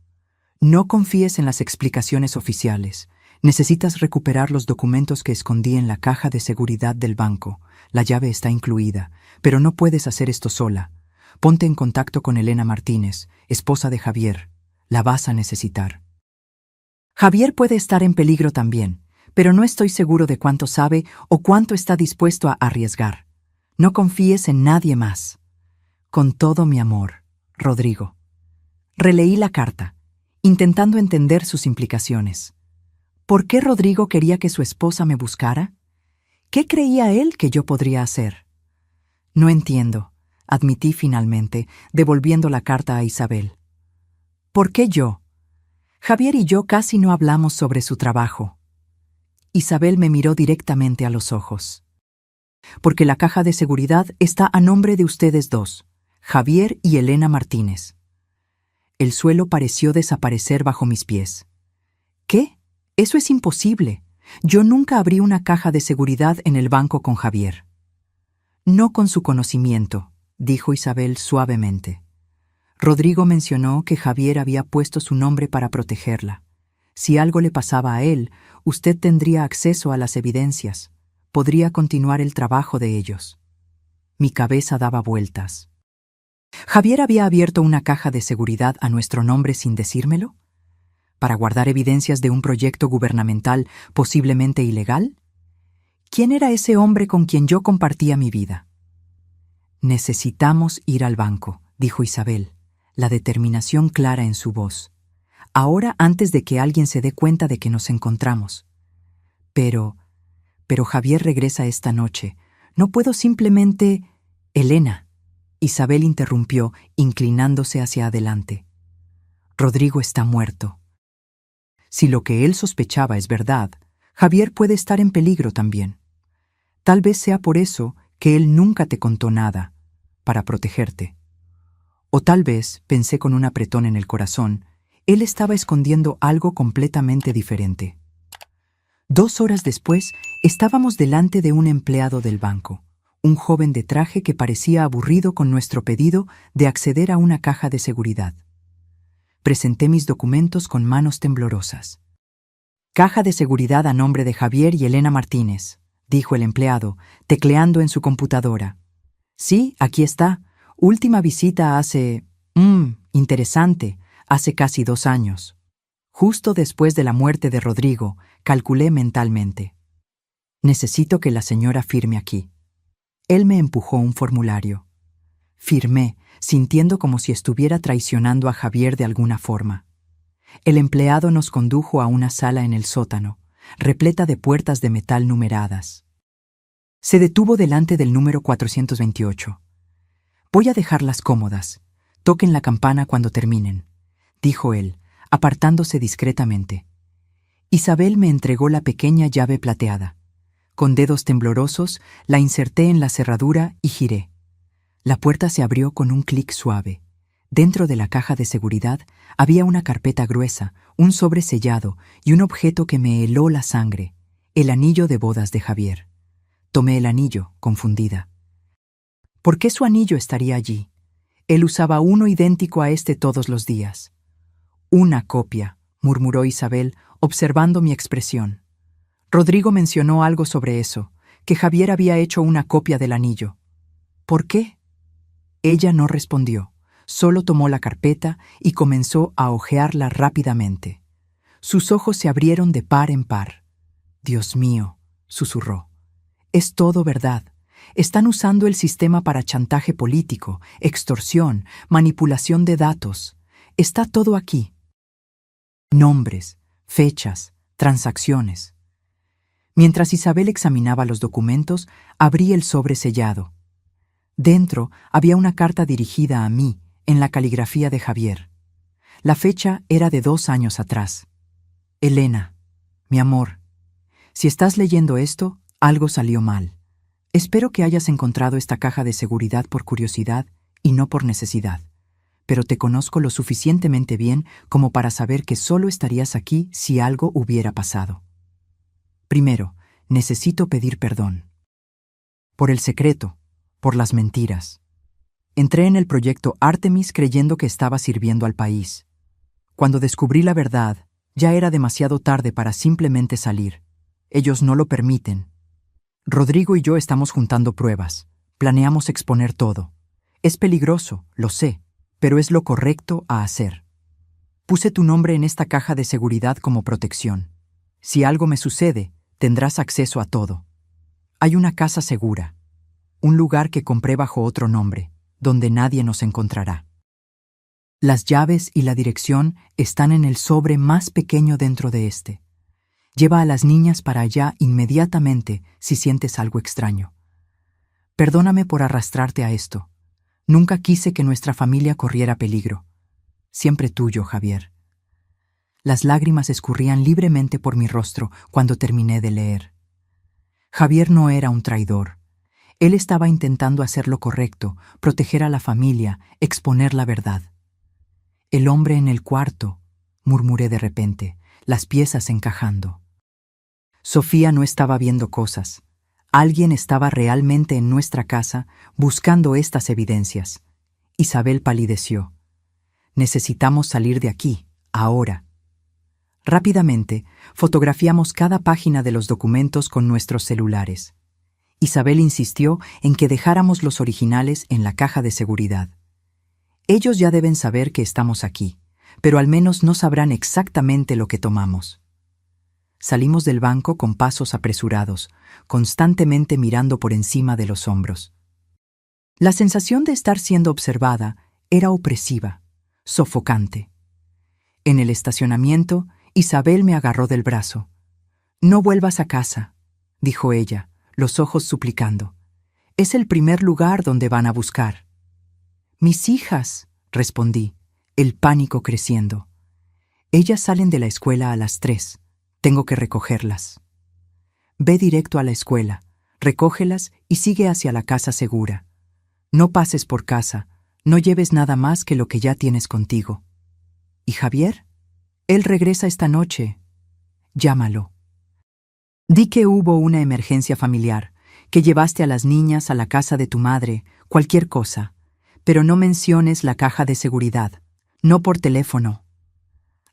No confíes en las explicaciones oficiales. Necesitas recuperar los documentos que escondí en la caja de seguridad del banco. La llave está incluida, pero no puedes hacer esto sola. Ponte en contacto con Elena Martínez, esposa de Javier. La vas a necesitar. Javier puede estar en peligro también, pero no estoy seguro de cuánto sabe o cuánto está dispuesto a arriesgar. No confíes en nadie más. Con todo mi amor, Rodrigo. Releí la carta, intentando entender sus implicaciones. ¿Por qué Rodrigo quería que su esposa me buscara? ¿Qué creía él que yo podría hacer? No entiendo, admití finalmente, devolviendo la carta a Isabel. ¿Por qué yo? Javier y yo casi no hablamos sobre su trabajo. Isabel me miró directamente a los ojos. Porque la caja de seguridad está a nombre de ustedes dos, Javier y Elena Martínez. El suelo pareció desaparecer bajo mis pies. ¿Qué? Eso es imposible. Yo nunca abrí una caja de seguridad en el banco con Javier. No con su conocimiento, dijo Isabel suavemente. Rodrigo mencionó que Javier había puesto su nombre para protegerla. Si algo le pasaba a él, usted tendría acceso a las evidencias. Podría continuar el trabajo de ellos. Mi cabeza daba vueltas. ¿Javier había abierto una caja de seguridad a nuestro nombre sin decírmelo? ¿Para guardar evidencias de un proyecto gubernamental posiblemente ilegal? ¿Quién era ese hombre con quien yo compartía mi vida? Necesitamos ir al banco, dijo Isabel, la determinación clara en su voz. Ahora antes de que alguien se dé cuenta de que nos encontramos. Pero Javier regresa esta noche. No puedo simplemente... Elena. Isabel interrumpió, inclinándose hacia adelante. Rodrigo está muerto. Si lo que él sospechaba es verdad, Javier puede estar en peligro también. Tal vez sea por eso que él nunca te contó nada, para protegerte. O tal vez, pensé con un apretón en el corazón, él estaba escondiendo algo completamente diferente. 2 horas después, estábamos delante de un empleado del banco, un joven de traje que parecía aburrido con nuestro pedido de acceder a una caja de seguridad. Presenté mis documentos con manos temblorosas. Caja de seguridad a nombre de Javier y Elena Martínez, dijo el empleado, tecleando en su computadora. Sí, aquí está. Última visita hace... interesante, hace casi 2 años. Justo después de la muerte de Rodrigo, calculé mentalmente. Necesito que la señora firme aquí. Él me empujó un formulario. Firmé, sintiendo como si estuviera traicionando a Javier de alguna forma. El empleado nos condujo a una sala en el sótano, repleta de puertas de metal numeradas. Se detuvo delante del número 428. Voy a dejarlas cómodas. Toquen la campana cuando terminen, dijo él, apartándose discretamente. Isabel me entregó la pequeña llave plateada. Con dedos temblorosos, la inserté en la cerradura y giré. La puerta se abrió con un clic suave. Dentro de la caja de seguridad había una carpeta gruesa, un sobre sellado y un objeto que me heló la sangre, el anillo de bodas de Javier. Tomé el anillo, confundida. ¿Por qué su anillo estaría allí? Él usaba uno idéntico a este todos los días. Una copia, murmuró Isabel, observando mi expresión. Rodrigo mencionó algo sobre eso, que Javier había hecho una copia del anillo. ¿Por qué? Ella no respondió, solo tomó la carpeta y comenzó a hojearla rápidamente. Sus ojos se abrieron de par en par. «Dios mío», susurró. «Es todo verdad. Están usando el sistema para chantaje político, extorsión, manipulación de datos. Está todo aquí. Nombres, fechas, transacciones». Mientras Isabel examinaba los documentos, abrí el sobre sellado. Dentro había una carta dirigida a mí, en la caligrafía de Javier. La fecha era de 2 años atrás. «Elena, mi amor, si estás leyendo esto, algo salió mal. Espero que hayas encontrado esta caja de seguridad por curiosidad y no por necesidad. Pero te conozco lo suficientemente bien como para saber que solo estarías aquí si algo hubiera pasado. Primero, necesito pedir perdón. Por el secreto, por las mentiras. Entré en el proyecto Artemis creyendo que estaba sirviendo al país. Cuando descubrí la verdad, ya era demasiado tarde para simplemente salir. Ellos no lo permiten. Rodrigo y yo estamos juntando pruebas. Planeamos exponer todo. Es peligroso, lo sé, pero es lo correcto a hacer. Puse tu nombre en esta caja de seguridad como protección. Si algo me sucede, tendrás acceso a todo. Hay una casa segura, un lugar que compré bajo otro nombre, donde nadie nos encontrará. Las llaves y la dirección están en el sobre más pequeño dentro de este. Lleva a las niñas para allá inmediatamente si sientes algo extraño. Perdóname por arrastrarte a esto. Nunca quise que nuestra familia corriera peligro. Siempre tuyo, Javier. Las lágrimas escurrían libremente por mi rostro cuando terminé de leer. Javier no era un traidor. Él estaba intentando hacer lo correcto, proteger a la familia, exponer la verdad. «El hombre en el cuarto», murmuré de repente, las piezas encajando. Sofía no estaba viendo cosas. Alguien estaba realmente en nuestra casa buscando estas evidencias. Isabel palideció. «Necesitamos salir de aquí, ahora». Rápidamente, fotografiamos cada página de los documentos con nuestros celulares. Isabel insistió en que dejáramos los originales en la caja de seguridad. Ellos ya deben saber que estamos aquí, pero al menos no sabrán exactamente lo que tomamos. Salimos del banco con pasos apresurados, constantemente mirando por encima de los hombros. La sensación de estar siendo observada era opresiva, sofocante. En el estacionamiento, Isabel me agarró del brazo. «No vuelvas a casa», dijo ella, los ojos suplicando. «Es el primer lugar donde van a buscar». «Mis hijas», respondí, el pánico creciendo. «Ellas salen de la escuela a las 3. Tengo que recogerlas». «Ve directo a la escuela, recógelas y sigue hacia la casa segura. No pases por casa, no lleves nada más que lo que ya tienes contigo». «¿Y Javier? Él regresa esta noche. Llámalo». Di que hubo una emergencia familiar, que llevaste a las niñas a la casa de tu madre, cualquier cosa, pero no menciones la caja de seguridad, no por teléfono.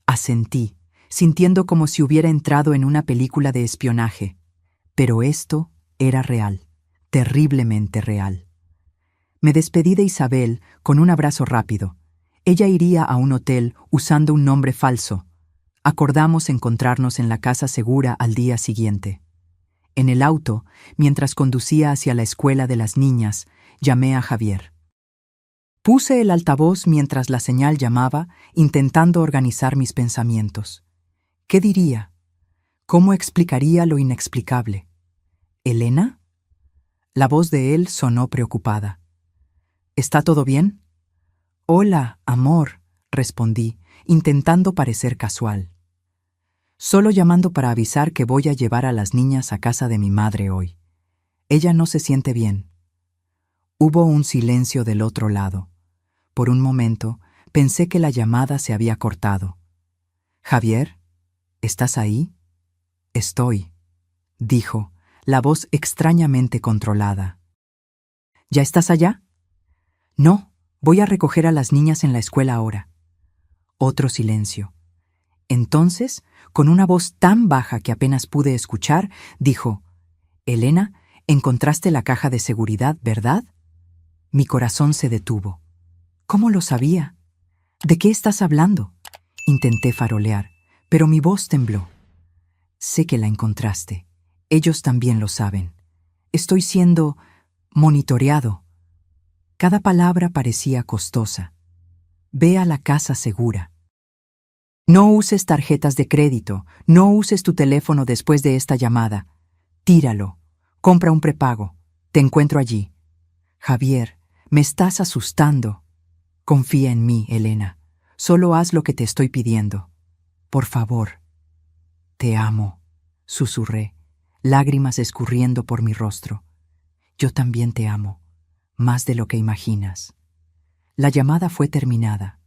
Asentí, sintiendo como si hubiera entrado en una película de espionaje, pero esto era real, terriblemente real. Me despedí de Isabel con un abrazo rápido. Ella iría a un hotel usando un nombre falso. Acordamos encontrarnos en la casa segura al día siguiente. En el auto, mientras conducía hacia la escuela de las niñas, llamé a Javier. Puse el altavoz mientras la señal llamaba, intentando organizar mis pensamientos. ¿Qué diría? ¿Cómo explicaría lo inexplicable? ¿Elena? La voz de él sonó preocupada. ¿Está todo bien? «Hola, amor», respondí, intentando parecer casual. «Solo llamando para avisar que voy a llevar a las niñas a casa de mi madre hoy. Ella no se siente bien». Hubo un silencio del otro lado. Por un momento, pensé que la llamada se había cortado. «Javier, ¿estás ahí?» «Estoy», dijo, la voz extrañamente controlada. «¿Ya estás allá?» «No, voy a recoger a las niñas en la escuela ahora». Otro silencio. Entonces, con una voz tan baja que apenas pude escuchar, dijo: «Elena, encontraste la caja de seguridad, ¿verdad?» Mi corazón se detuvo. ¿Cómo lo sabía? ¿De qué estás hablando? Intenté farolear, pero mi voz tembló. Sé que la encontraste. Ellos también lo saben. Estoy siendo monitoreado. Cada palabra parecía costosa. Ve a la casa segura. No uses tarjetas de crédito. No uses tu teléfono después de esta llamada. Tíralo. Compra un prepago. Te encuentro allí. Javier, me estás asustando. Confía en mí, Elena. Solo haz lo que te estoy pidiendo. Por favor. Te amo, susurré, lágrimas escurriendo por mi rostro. Yo también te amo, más de lo que imaginas. La llamada fue terminada.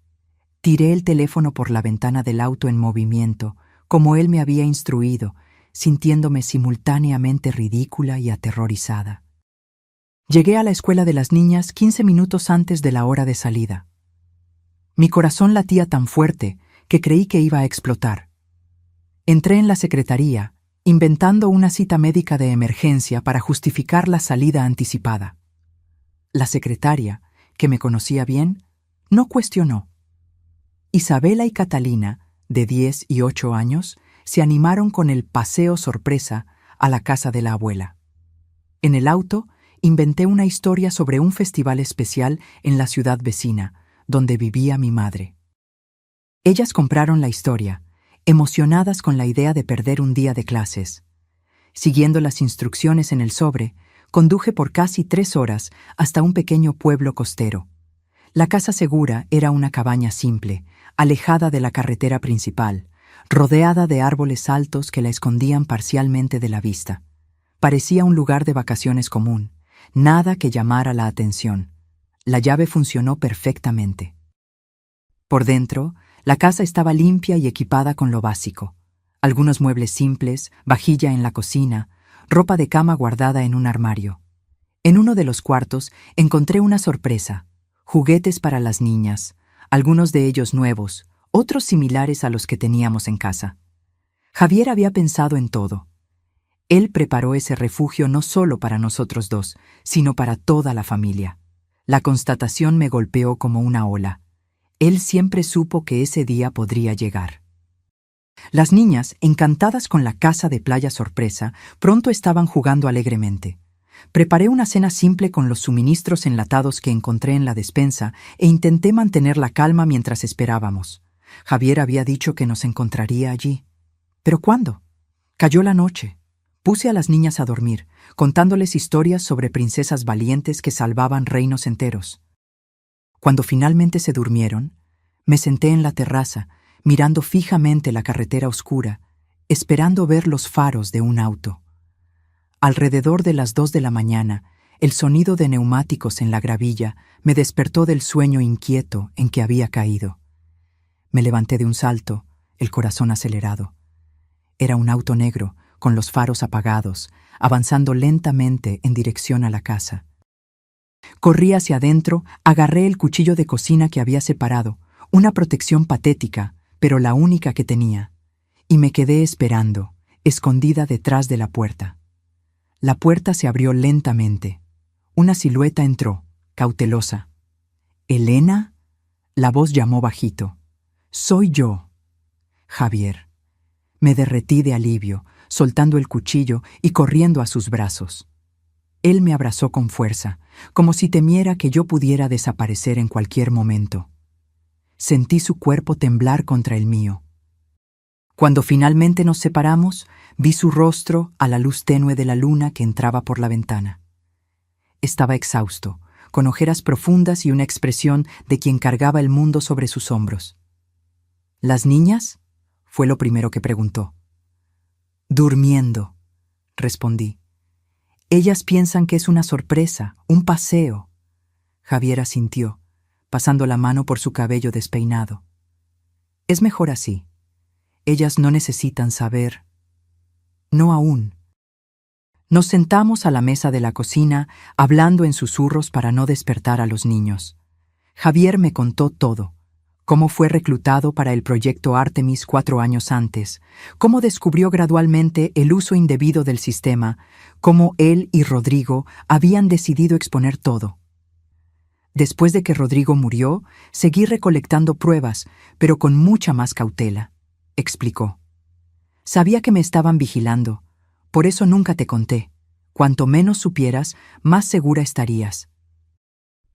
Tiré el teléfono por la ventana del auto en movimiento, como él me había instruido, sintiéndome simultáneamente ridícula y aterrorizada. Llegué a la escuela de las niñas 15 minutos antes de la hora de salida. Mi corazón latía tan fuerte que creí que iba a explotar. Entré en la secretaría, inventando una cita médica de emergencia para justificar la salida anticipada. La secretaria, que me conocía bien, no cuestionó. Isabela y Catalina, de 10 y 8 años, se animaron con el paseo sorpresa a la casa de la abuela. En el auto, inventé una historia sobre un festival especial en la ciudad vecina, donde vivía mi madre. Ellas compraron la historia, emocionadas con la idea de perder un día de clases. Siguiendo las instrucciones en el sobre, conduje por casi 3 horas hasta un pequeño pueblo costero. La casa segura era una cabaña simple, alejada de la carretera principal, rodeada de árboles altos que la escondían parcialmente de la vista. Parecía un lugar de vacaciones común, nada que llamara la atención. La llave funcionó perfectamente. Por dentro, la casa estaba limpia y equipada con lo básico. Algunos muebles simples, vajilla en la cocina, ropa de cama guardada en un armario. En uno de los cuartos encontré una sorpresa: juguetes para las niñas, algunos de ellos nuevos, otros similares a los que teníamos en casa. Javier había pensado en todo. Él preparó ese refugio no solo para nosotros dos, sino para toda la familia. La constatación me golpeó como una ola. Él siempre supo que ese día podría llegar. Las niñas, encantadas con la casa de playa sorpresa, pronto estaban jugando alegremente. Preparé una cena simple con los suministros enlatados que encontré en la despensa e intenté mantener la calma mientras esperábamos. Javier había dicho que nos encontraría allí. ¿Pero cuándo? Cayó la noche. Puse a las niñas a dormir, contándoles historias sobre princesas valientes que salvaban reinos enteros. Cuando finalmente se durmieron, me senté en la terraza, mirando fijamente la carretera oscura, esperando ver los faros de un auto. Alrededor de las 2 de la mañana, el sonido de neumáticos en la gravilla me despertó del sueño inquieto en que había caído. Me levanté de un salto, el corazón acelerado. Era un auto negro, con los faros apagados, avanzando lentamente en dirección a la casa. Corrí hacia adentro, agarré el cuchillo de cocina que había separado, una protección patética, pero la única que tenía, y me quedé esperando, escondida detrás de la puerta. La puerta se abrió lentamente. Una silueta entró, cautelosa. «¿Elena?» La voz llamó bajito. «Soy yo». Javier. Me derretí de alivio, soltando el cuchillo y corriendo a sus brazos. Él me abrazó con fuerza, como si temiera que yo pudiera desaparecer en cualquier momento. Sentí su cuerpo temblar contra el mío. Cuando finalmente nos separamos, vi su rostro a la luz tenue de la luna que entraba por la ventana. Estaba exhausto, con ojeras profundas y una expresión de quien cargaba el mundo sobre sus hombros. «¿Las niñas?», fue lo primero que preguntó. «Durmiendo», respondí. «Ellas piensan que es una sorpresa, un paseo». Javier asintió, pasando la mano por su cabello despeinado. «Es mejor así. Ellas no necesitan saber». «No aún». Nos sentamos a la mesa de la cocina, hablando en susurros para no despertar a los niños. Javier me contó todo. Cómo fue reclutado para el proyecto Artemis 4 años antes, cómo descubrió gradualmente el uso indebido del sistema, cómo él y Rodrigo habían decidido exponer todo. Después de que Rodrigo murió, seguí recolectando pruebas, pero con mucha más cautela, explicó. Sabía que me estaban vigilando, por eso nunca te conté. Cuanto menos supieras, más segura estarías.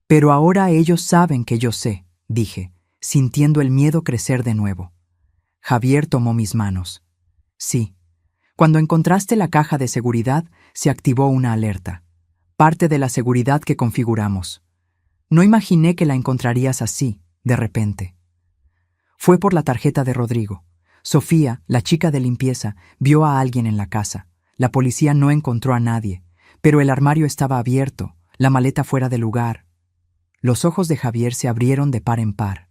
Pero ahora ellos saben que yo sé, dije, sintiendo el miedo crecer de nuevo. Javier tomó mis manos. Sí. Cuando encontraste la caja de seguridad, se activó una alerta. Parte de la seguridad que configuramos. No imaginé que la encontrarías así, de repente. Fue por la tarjeta de Rodrigo. Sofía, la chica de limpieza, vio a alguien en la casa. La policía no encontró a nadie, pero el armario estaba abierto, la maleta fuera de lugar. Los ojos de Javier se abrieron de par en par.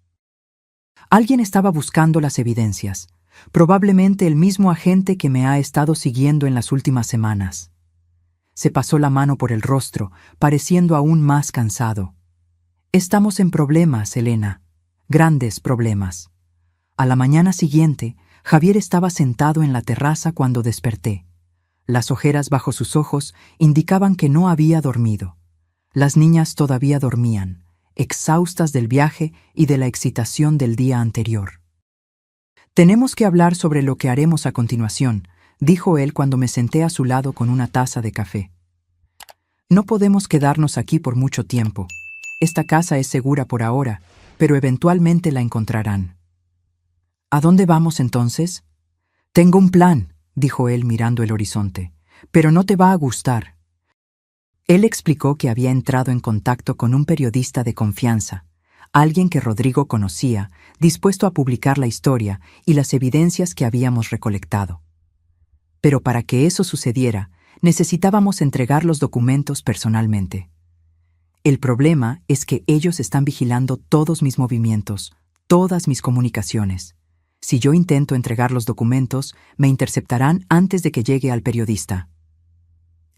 Alguien estaba buscando las evidencias, probablemente el mismo agente que me ha estado siguiendo en las últimas semanas. Se pasó la mano por el rostro, pareciendo aún más cansado. Estamos en problemas, Elena. Grandes problemas. A la mañana siguiente, Javier estaba sentado en la terraza cuando desperté. Las ojeras bajo sus ojos indicaban que no había dormido. Las niñas todavía dormían, exhaustas del viaje y de la excitación del día anterior. Tenemos que hablar sobre lo que haremos a continuación, dijo él cuando me senté a su lado con una taza de café. No podemos quedarnos aquí por mucho tiempo. Esta casa es segura por ahora, pero eventualmente la encontrarán. ¿A dónde vamos entonces? Tengo un plan, dijo él mirando el horizonte, pero no te va a gustar. Él explicó que había entrado en contacto con un periodista de confianza, alguien que Rodrigo conocía, dispuesto a publicar la historia y las evidencias que habíamos recolectado. Pero para que eso sucediera, necesitábamos entregar los documentos personalmente. El problema es que ellos están vigilando todos mis movimientos, todas mis comunicaciones. Si yo intento entregar los documentos, me interceptarán antes de que llegue al periodista.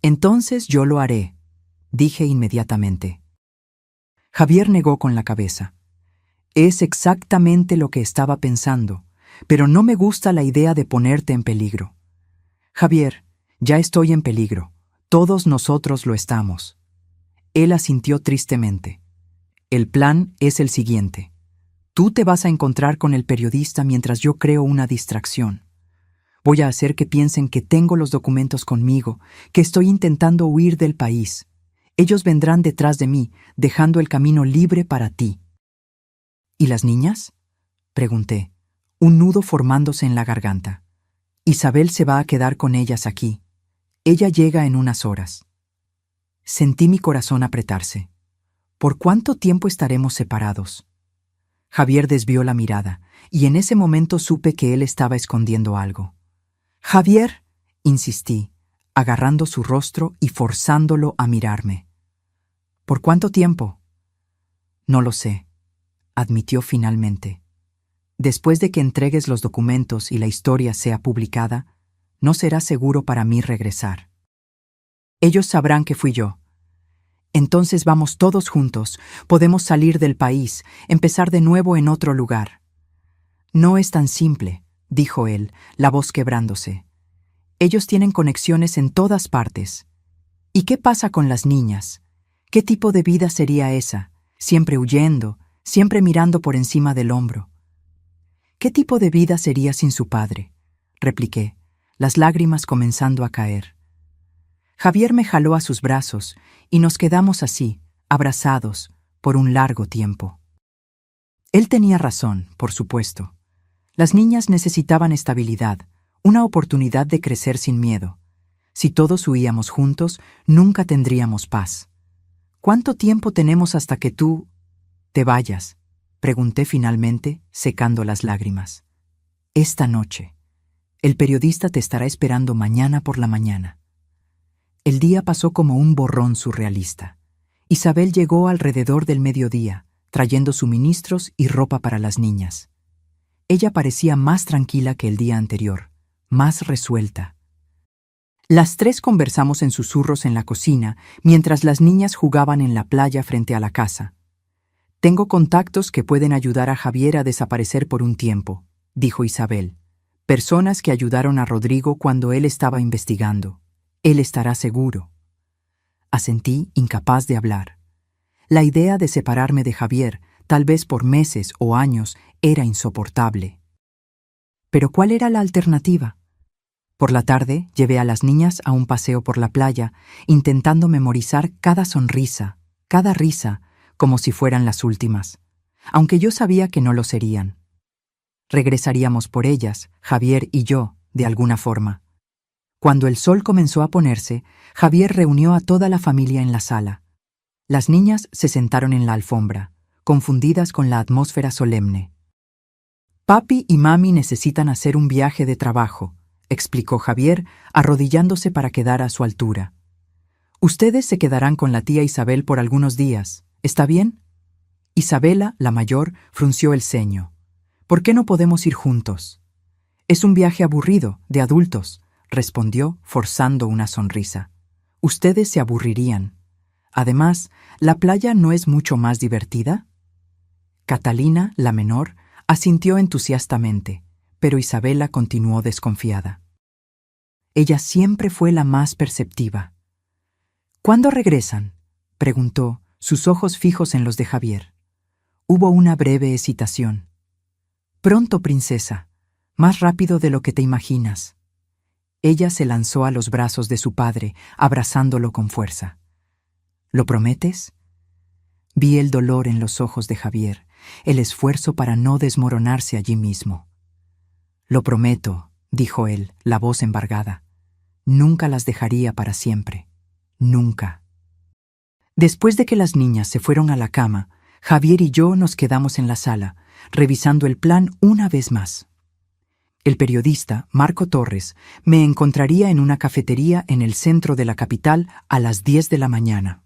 Entonces yo lo haré, dije inmediatamente. Javier negó con la cabeza. Es exactamente lo que estaba pensando, pero no me gusta la idea de ponerte en peligro. Javier, ya estoy en peligro. Todos nosotros lo estamos. Él asintió tristemente. El plan es el siguiente. Tú te vas a encontrar con el periodista mientras yo creo una distracción. Voy a hacer que piensen que tengo los documentos conmigo, que estoy intentando huir del país. Ellos vendrán detrás de mí, dejando el camino libre para ti. ¿Y las niñas? Pregunté, un nudo formándose en la garganta. Isabel se va a quedar con ellas aquí. Ella llega en unas horas. Sentí mi corazón apretarse. ¿Por cuánto tiempo estaremos separados? Javier desvió la mirada, y en ese momento supe que él estaba escondiendo algo. «Javier», insistí, agarrando su rostro y forzándolo a mirarme. «¿Por cuánto tiempo?» «No lo sé», admitió finalmente. «Después de que entregues los documentos y la historia sea publicada, no será seguro para mí regresar. Ellos sabrán que fui yo. Entonces vamos todos juntos, podemos salir del país, empezar de nuevo en otro lugar». «No es tan simple», dijo él, la voz quebrándose. «Ellos tienen conexiones en todas partes. ¿Y qué pasa con las niñas? ¿Qué tipo de vida sería esa? Siempre huyendo, siempre mirando por encima del hombro». «¿Qué tipo de vida sería sin su padre?», repliqué, las lágrimas comenzando a caer. Javier me jaló a sus brazos y nos quedamos así, abrazados, por un largo tiempo. Él tenía razón, por supuesto. Las niñas necesitaban estabilidad, una oportunidad de crecer sin miedo. Si todos huíamos juntos, nunca tendríamos paz. ¿Cuánto tiempo tenemos hasta que tú te vayas?, pregunté finalmente, secando las lágrimas. Esta noche. El periodista te estará esperando mañana por la mañana. El día pasó como un borrón surrealista. Isabel llegó alrededor del mediodía, trayendo suministros y ropa para las niñas. Ella parecía más tranquila que el día anterior, más resuelta. Las tres conversamos en susurros en la cocina, mientras las niñas jugaban en la playa frente a la casa. «Tengo contactos que pueden ayudar a Javier a desaparecer por un tiempo», dijo Isabel. «Personas que ayudaron a Rodrigo cuando él estaba investigando. Él estará seguro». Asentí, incapaz de hablar. La idea de separarme de Javier, tal vez por meses o años, era insoportable. Pero ¿cuál era la alternativa? Por la tarde llevé a las niñas a un paseo por la playa, intentando memorizar cada sonrisa, cada risa, como si fueran las últimas, aunque yo sabía que no lo serían. Regresaríamos por ellas, Javier y yo, de alguna forma. Cuando el sol comenzó a ponerse, Javier reunió a toda la familia en la sala. Las niñas se sentaron en la alfombra, confundidas con la atmósfera solemne. «Papi y mami necesitan hacer un viaje de trabajo», explicó Javier, arrodillándose para quedar a su altura. «Ustedes se quedarán con la tía Isabel por algunos días, ¿está bien?» Isabela, la mayor, frunció el ceño. «¿Por qué no podemos ir juntos?» «Es un viaje aburrido, de adultos», respondió, forzando una sonrisa. «Ustedes se aburrirían. Además, ¿la playa no es mucho más divertida?» Catalina, la menor, asintió entusiastamente, pero Isabela continuó desconfiada. Ella siempre fue la más perceptiva. «¿Cuándo regresan?», preguntó, sus ojos fijos en los de Javier. Hubo una breve hesitación. «Pronto, princesa, más rápido de lo que te imaginas». Ella se lanzó a los brazos de su padre, abrazándolo con fuerza. «¿Lo prometes?». Vi el dolor en los ojos de Javier, el esfuerzo para no desmoronarse allí mismo. «Lo prometo», dijo él, la voz embargada. «Nunca las dejaría para siempre. Nunca». Después de que las niñas se fueron a la cama, Javier y yo nos quedamos en la sala, revisando el plan una vez más. El periodista, Marco Torres, me encontraría en una cafetería en el centro de la capital a las 10 de la mañana.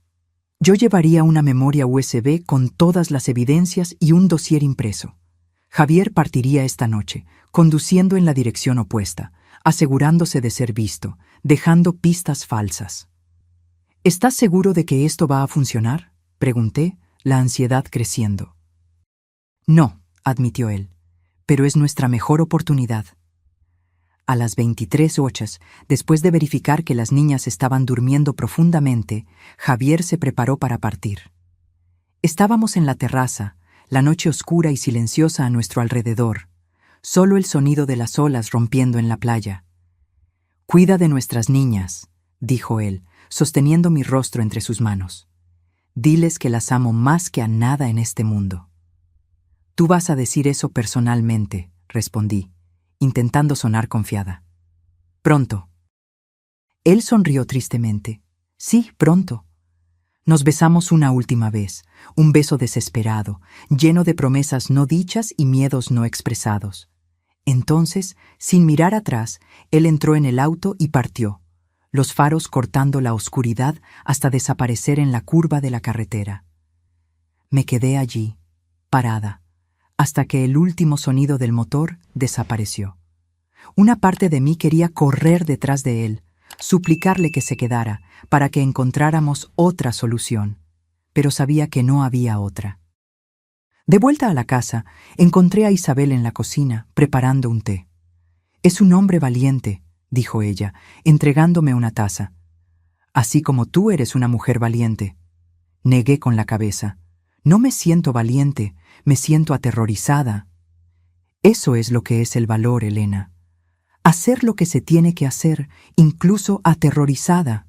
Yo llevaría una memoria USB con todas las evidencias y un dossier impreso. Javier partiría esta noche, conduciendo en la dirección opuesta, asegurándose de ser visto, dejando pistas falsas. «¿Estás seguro de que esto va a funcionar?», pregunté, la ansiedad creciendo. «No», admitió él, «pero es nuestra mejor oportunidad». A las 23:08, después de verificar que las niñas estaban durmiendo profundamente, Javier se preparó para partir. Estábamos en la terraza, la noche oscura y silenciosa a nuestro alrededor, solo el sonido de las olas rompiendo en la playa. «Cuida de nuestras niñas», dijo él, sosteniendo mi rostro entre sus manos. «Diles que las amo más que a nada en este mundo». «Tú vas a decir eso personalmente», respondí, intentando sonar confiada. «Pronto». Él sonrió tristemente. «Sí, pronto». Nos besamos una última vez, un beso desesperado, lleno de promesas no dichas y miedos no expresados. Entonces, sin mirar atrás, él entró en el auto y partió, los faros cortando la oscuridad hasta desaparecer en la curva de la carretera. Me quedé allí, parada, hasta que el último sonido del motor desapareció. Una parte de mí quería correr detrás de él, suplicarle que se quedara, para que encontráramos otra solución, pero sabía que no había otra. De vuelta a la casa, encontré a Isabel en la cocina, preparando un té. «Es un hombre valiente», dijo ella, entregándome una taza. «Así como tú eres una mujer valiente». Negué con la cabeza. «No me siento valiente, me siento aterrorizada». «Eso es lo que es el valor, Elena. Hacer lo que se tiene que hacer, incluso aterrorizada».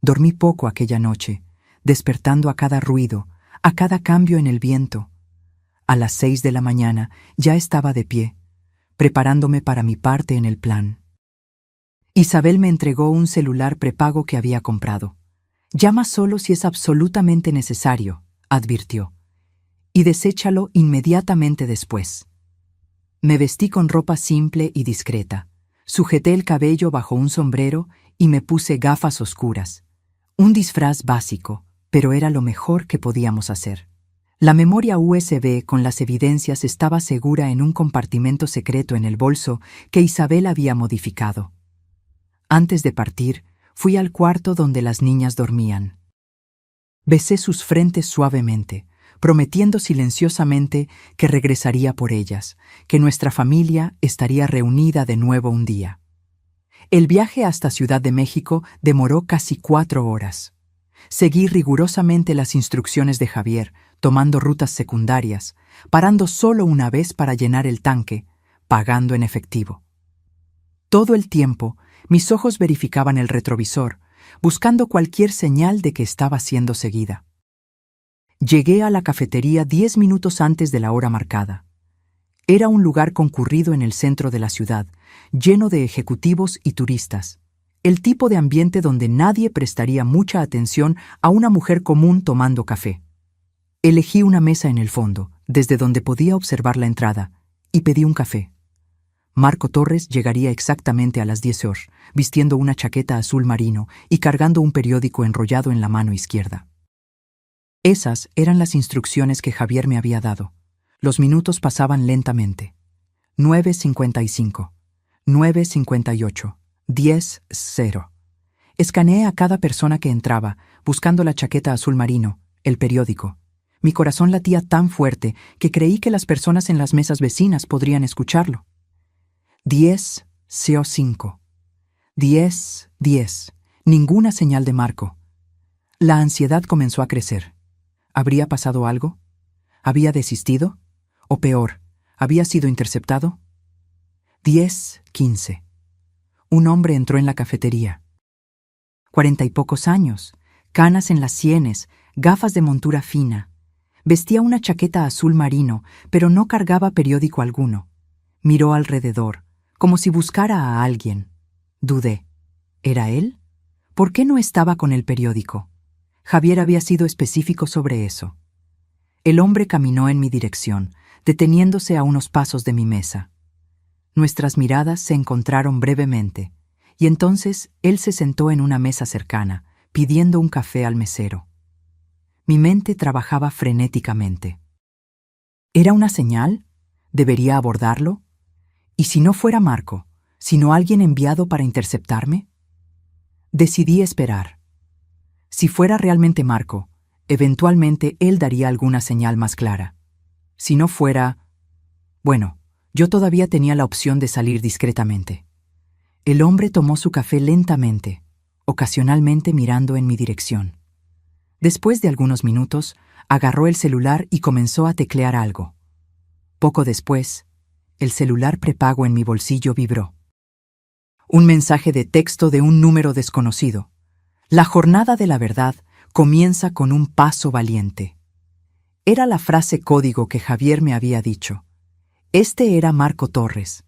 Dormí poco aquella noche, despertando a cada ruido, a cada cambio en el viento. A las 6 de la mañana ya estaba de pie, preparándome para mi parte en el plan. Isabel me entregó un celular prepago que había comprado. «Llama solo si es absolutamente necesario», advirtió, «y deséchalo inmediatamente después». Me vestí con ropa simple y discreta, sujeté el cabello bajo un sombrero y me puse gafas oscuras. Un disfraz básico, pero era lo mejor que podíamos hacer. La memoria USB con las evidencias estaba segura en un compartimento secreto en el bolso que Isabel había modificado. Antes de partir, fui al cuarto donde las niñas dormían. Besé sus frentes suavemente, prometiendo silenciosamente que regresaría por ellas, que nuestra familia estaría reunida de nuevo un día. El viaje hasta Ciudad de México demoró casi 4 horas. Seguí rigurosamente las instrucciones de Javier, tomando rutas secundarias, parando solo una vez para llenar el tanque, pagando en efectivo. Todo el tiempo, mis ojos verificaban el retrovisor, buscando cualquier señal de que estaba siendo seguida. Llegué a la cafetería 10 minutos antes de la hora marcada. Era un lugar concurrido en el centro de la ciudad, lleno de ejecutivos y turistas. El tipo de ambiente donde nadie prestaría mucha atención a una mujer común tomando café. Elegí una mesa en el fondo, desde donde podía observar la entrada, y pedí un café. Marco Torres llegaría exactamente a las 10 horas, vistiendo una chaqueta azul marino y cargando un periódico enrollado en la mano izquierda. Esas eran las instrucciones que Javier me había dado. Los minutos pasaban lentamente. 9:55, 9:58, 10:0. Escaneé a cada persona que entraba, buscando la chaqueta azul marino, el periódico. Mi corazón latía tan fuerte que creí que las personas en las mesas vecinas podrían escucharlo. 10:05, 10:10. Ninguna señal de Marco. La ansiedad comenzó a crecer. ¿Habría pasado algo? ¿Había desistido? O peor, ¿había sido interceptado? 10:15. Un hombre entró en la cafetería. 40 y pocos años, canas en las sienes, gafas de montura fina. Vestía una chaqueta azul marino, pero no cargaba periódico alguno. Miró alrededor, como si buscara a alguien. Dudé. ¿Era él? ¿Por qué no estaba con el periódico? Javier había sido específico sobre eso. El hombre caminó en mi dirección, deteniéndose a unos pasos de mi mesa. Nuestras miradas se encontraron brevemente, y entonces él se sentó en una mesa cercana, pidiendo un café al mesero. Mi mente trabajaba frenéticamente. ¿Era una señal? ¿Debería abordarlo? ¿Y si no fuera Marco, sino alguien enviado para interceptarme? Decidí esperar. Si fuera realmente Marco, eventualmente él daría alguna señal más clara. Si no fuera... Bueno, yo todavía tenía la opción de salir discretamente. El hombre tomó su café lentamente, ocasionalmente mirando en mi dirección. Después de algunos minutos, agarró el celular y comenzó a teclear algo. Poco después, el celular prepago en mi bolsillo vibró. Un mensaje de texto de un número desconocido. La jornada de la verdad comienza con un paso valiente. Era la frase código que Javier me había dicho. Este era Marco Torres.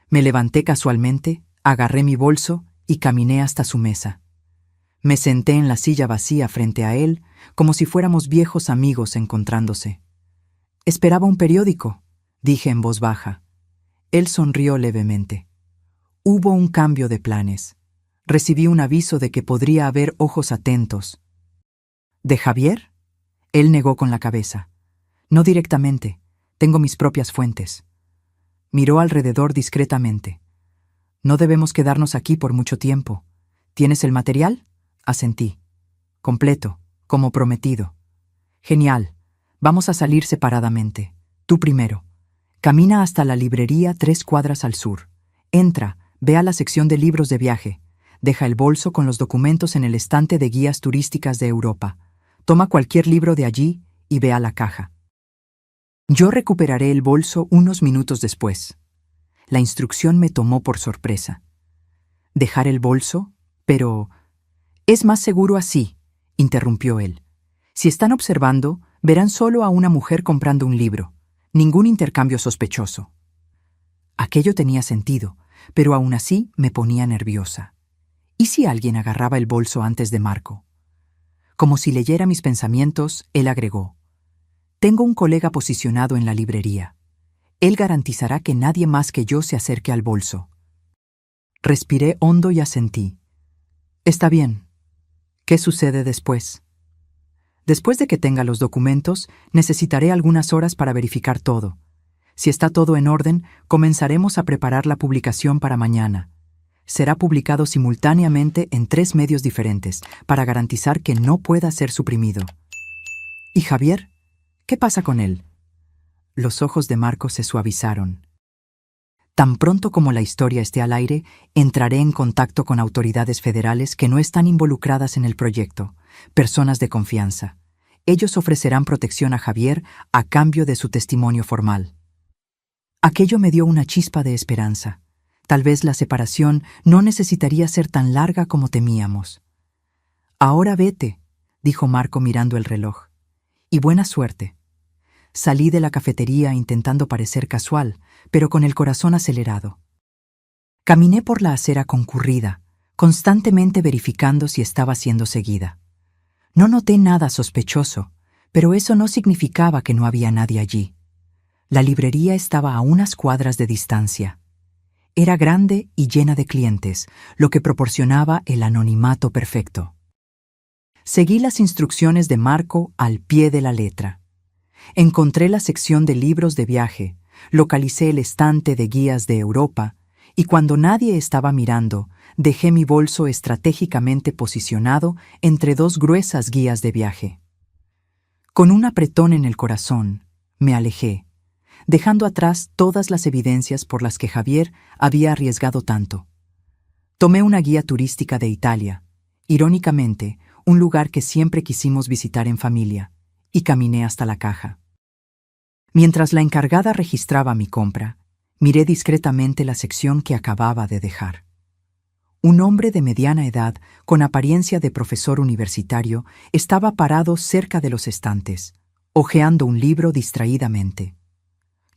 Me levanté casualmente, agarré mi bolso y caminé hasta su mesa. Me senté en la silla vacía frente a él, como si fuéramos viejos amigos encontrándose. Esperaba un periódico, dije en voz baja. Él sonrió levemente. Hubo un cambio de planes. Recibí un aviso de que podría haber ojos atentos. ¿De Javier? Él negó con la cabeza. No directamente. Tengo mis propias fuentes. Miró alrededor discretamente. No debemos quedarnos aquí por mucho tiempo. ¿Tienes el material? Asentí. Completo, como prometido. Genial. Vamos a salir separadamente. Tú primero. Camina hasta la librería 3 cuadras al sur. Entra, ve a la sección de libros de viaje. Deja el bolso con los documentos en el estante de guías turísticas de Europa. Toma cualquier libro de allí y ve a la caja. Yo recuperaré el bolso unos minutos después. La instrucción me tomó por sorpresa. ¿Dejar el bolso? Pero... Es más seguro así, interrumpió él. Si están observando, verán solo a una mujer comprando un libro. Ningún intercambio sospechoso. Aquello tenía sentido, pero aún así me ponía nerviosa. ¿Y si alguien agarraba el bolso antes de Marco? Como si leyera mis pensamientos, él agregó. Tengo un colega posicionado en la librería. Él garantizará que nadie más que yo se acerque al bolso. Respiré hondo y asentí. Está bien. ¿Qué sucede después? Después de que tenga los documentos, necesitaré algunas horas para verificar todo. Si está todo en orden, comenzaremos a preparar la publicación para mañana. Será publicado simultáneamente en 3 medios diferentes, para garantizar que no pueda ser suprimido. ¿Y Javier? ¿Qué pasa con él? Los ojos de Marco se suavizaron. Tan pronto como la historia esté al aire, entraré en contacto con autoridades federales que no están involucradas en el proyecto. personas de confianza. Ellos ofrecerán protección a Javier a cambio de su testimonio formal. Aquello me dio una chispa de esperanza. Tal vez la separación no necesitaría ser tan larga como temíamos. «Ahora vete», dijo Marco mirando el reloj. «Y buena suerte». Salí de la cafetería intentando parecer casual, pero con el corazón acelerado. Caminé por la acera concurrida, constantemente verificando si estaba siendo seguida. No noté nada sospechoso, pero eso no significaba que no había nadie allí. La librería estaba a unas cuadras de distancia. Era grande y llena de clientes, lo que proporcionaba el anonimato perfecto. Seguí las instrucciones de Marco al pie de la letra. Encontré la sección de libros de viaje, localicé el estante de guías de Europa, y cuando nadie estaba mirando, dejé mi bolso estratégicamente posicionado entre dos gruesas guías de viaje. Con un apretón en el corazón, me alejé, dejando atrás todas las evidencias por las que Javier había arriesgado tanto. Tomé una guía turística de Italia, irónicamente, un lugar que siempre quisimos visitar en familia, y caminé hasta la caja. Mientras la encargada registraba mi compra, miré discretamente la sección que acababa de dejar. Un hombre de mediana edad, con apariencia de profesor universitario, estaba parado cerca de los estantes, hojeando un libro distraídamente.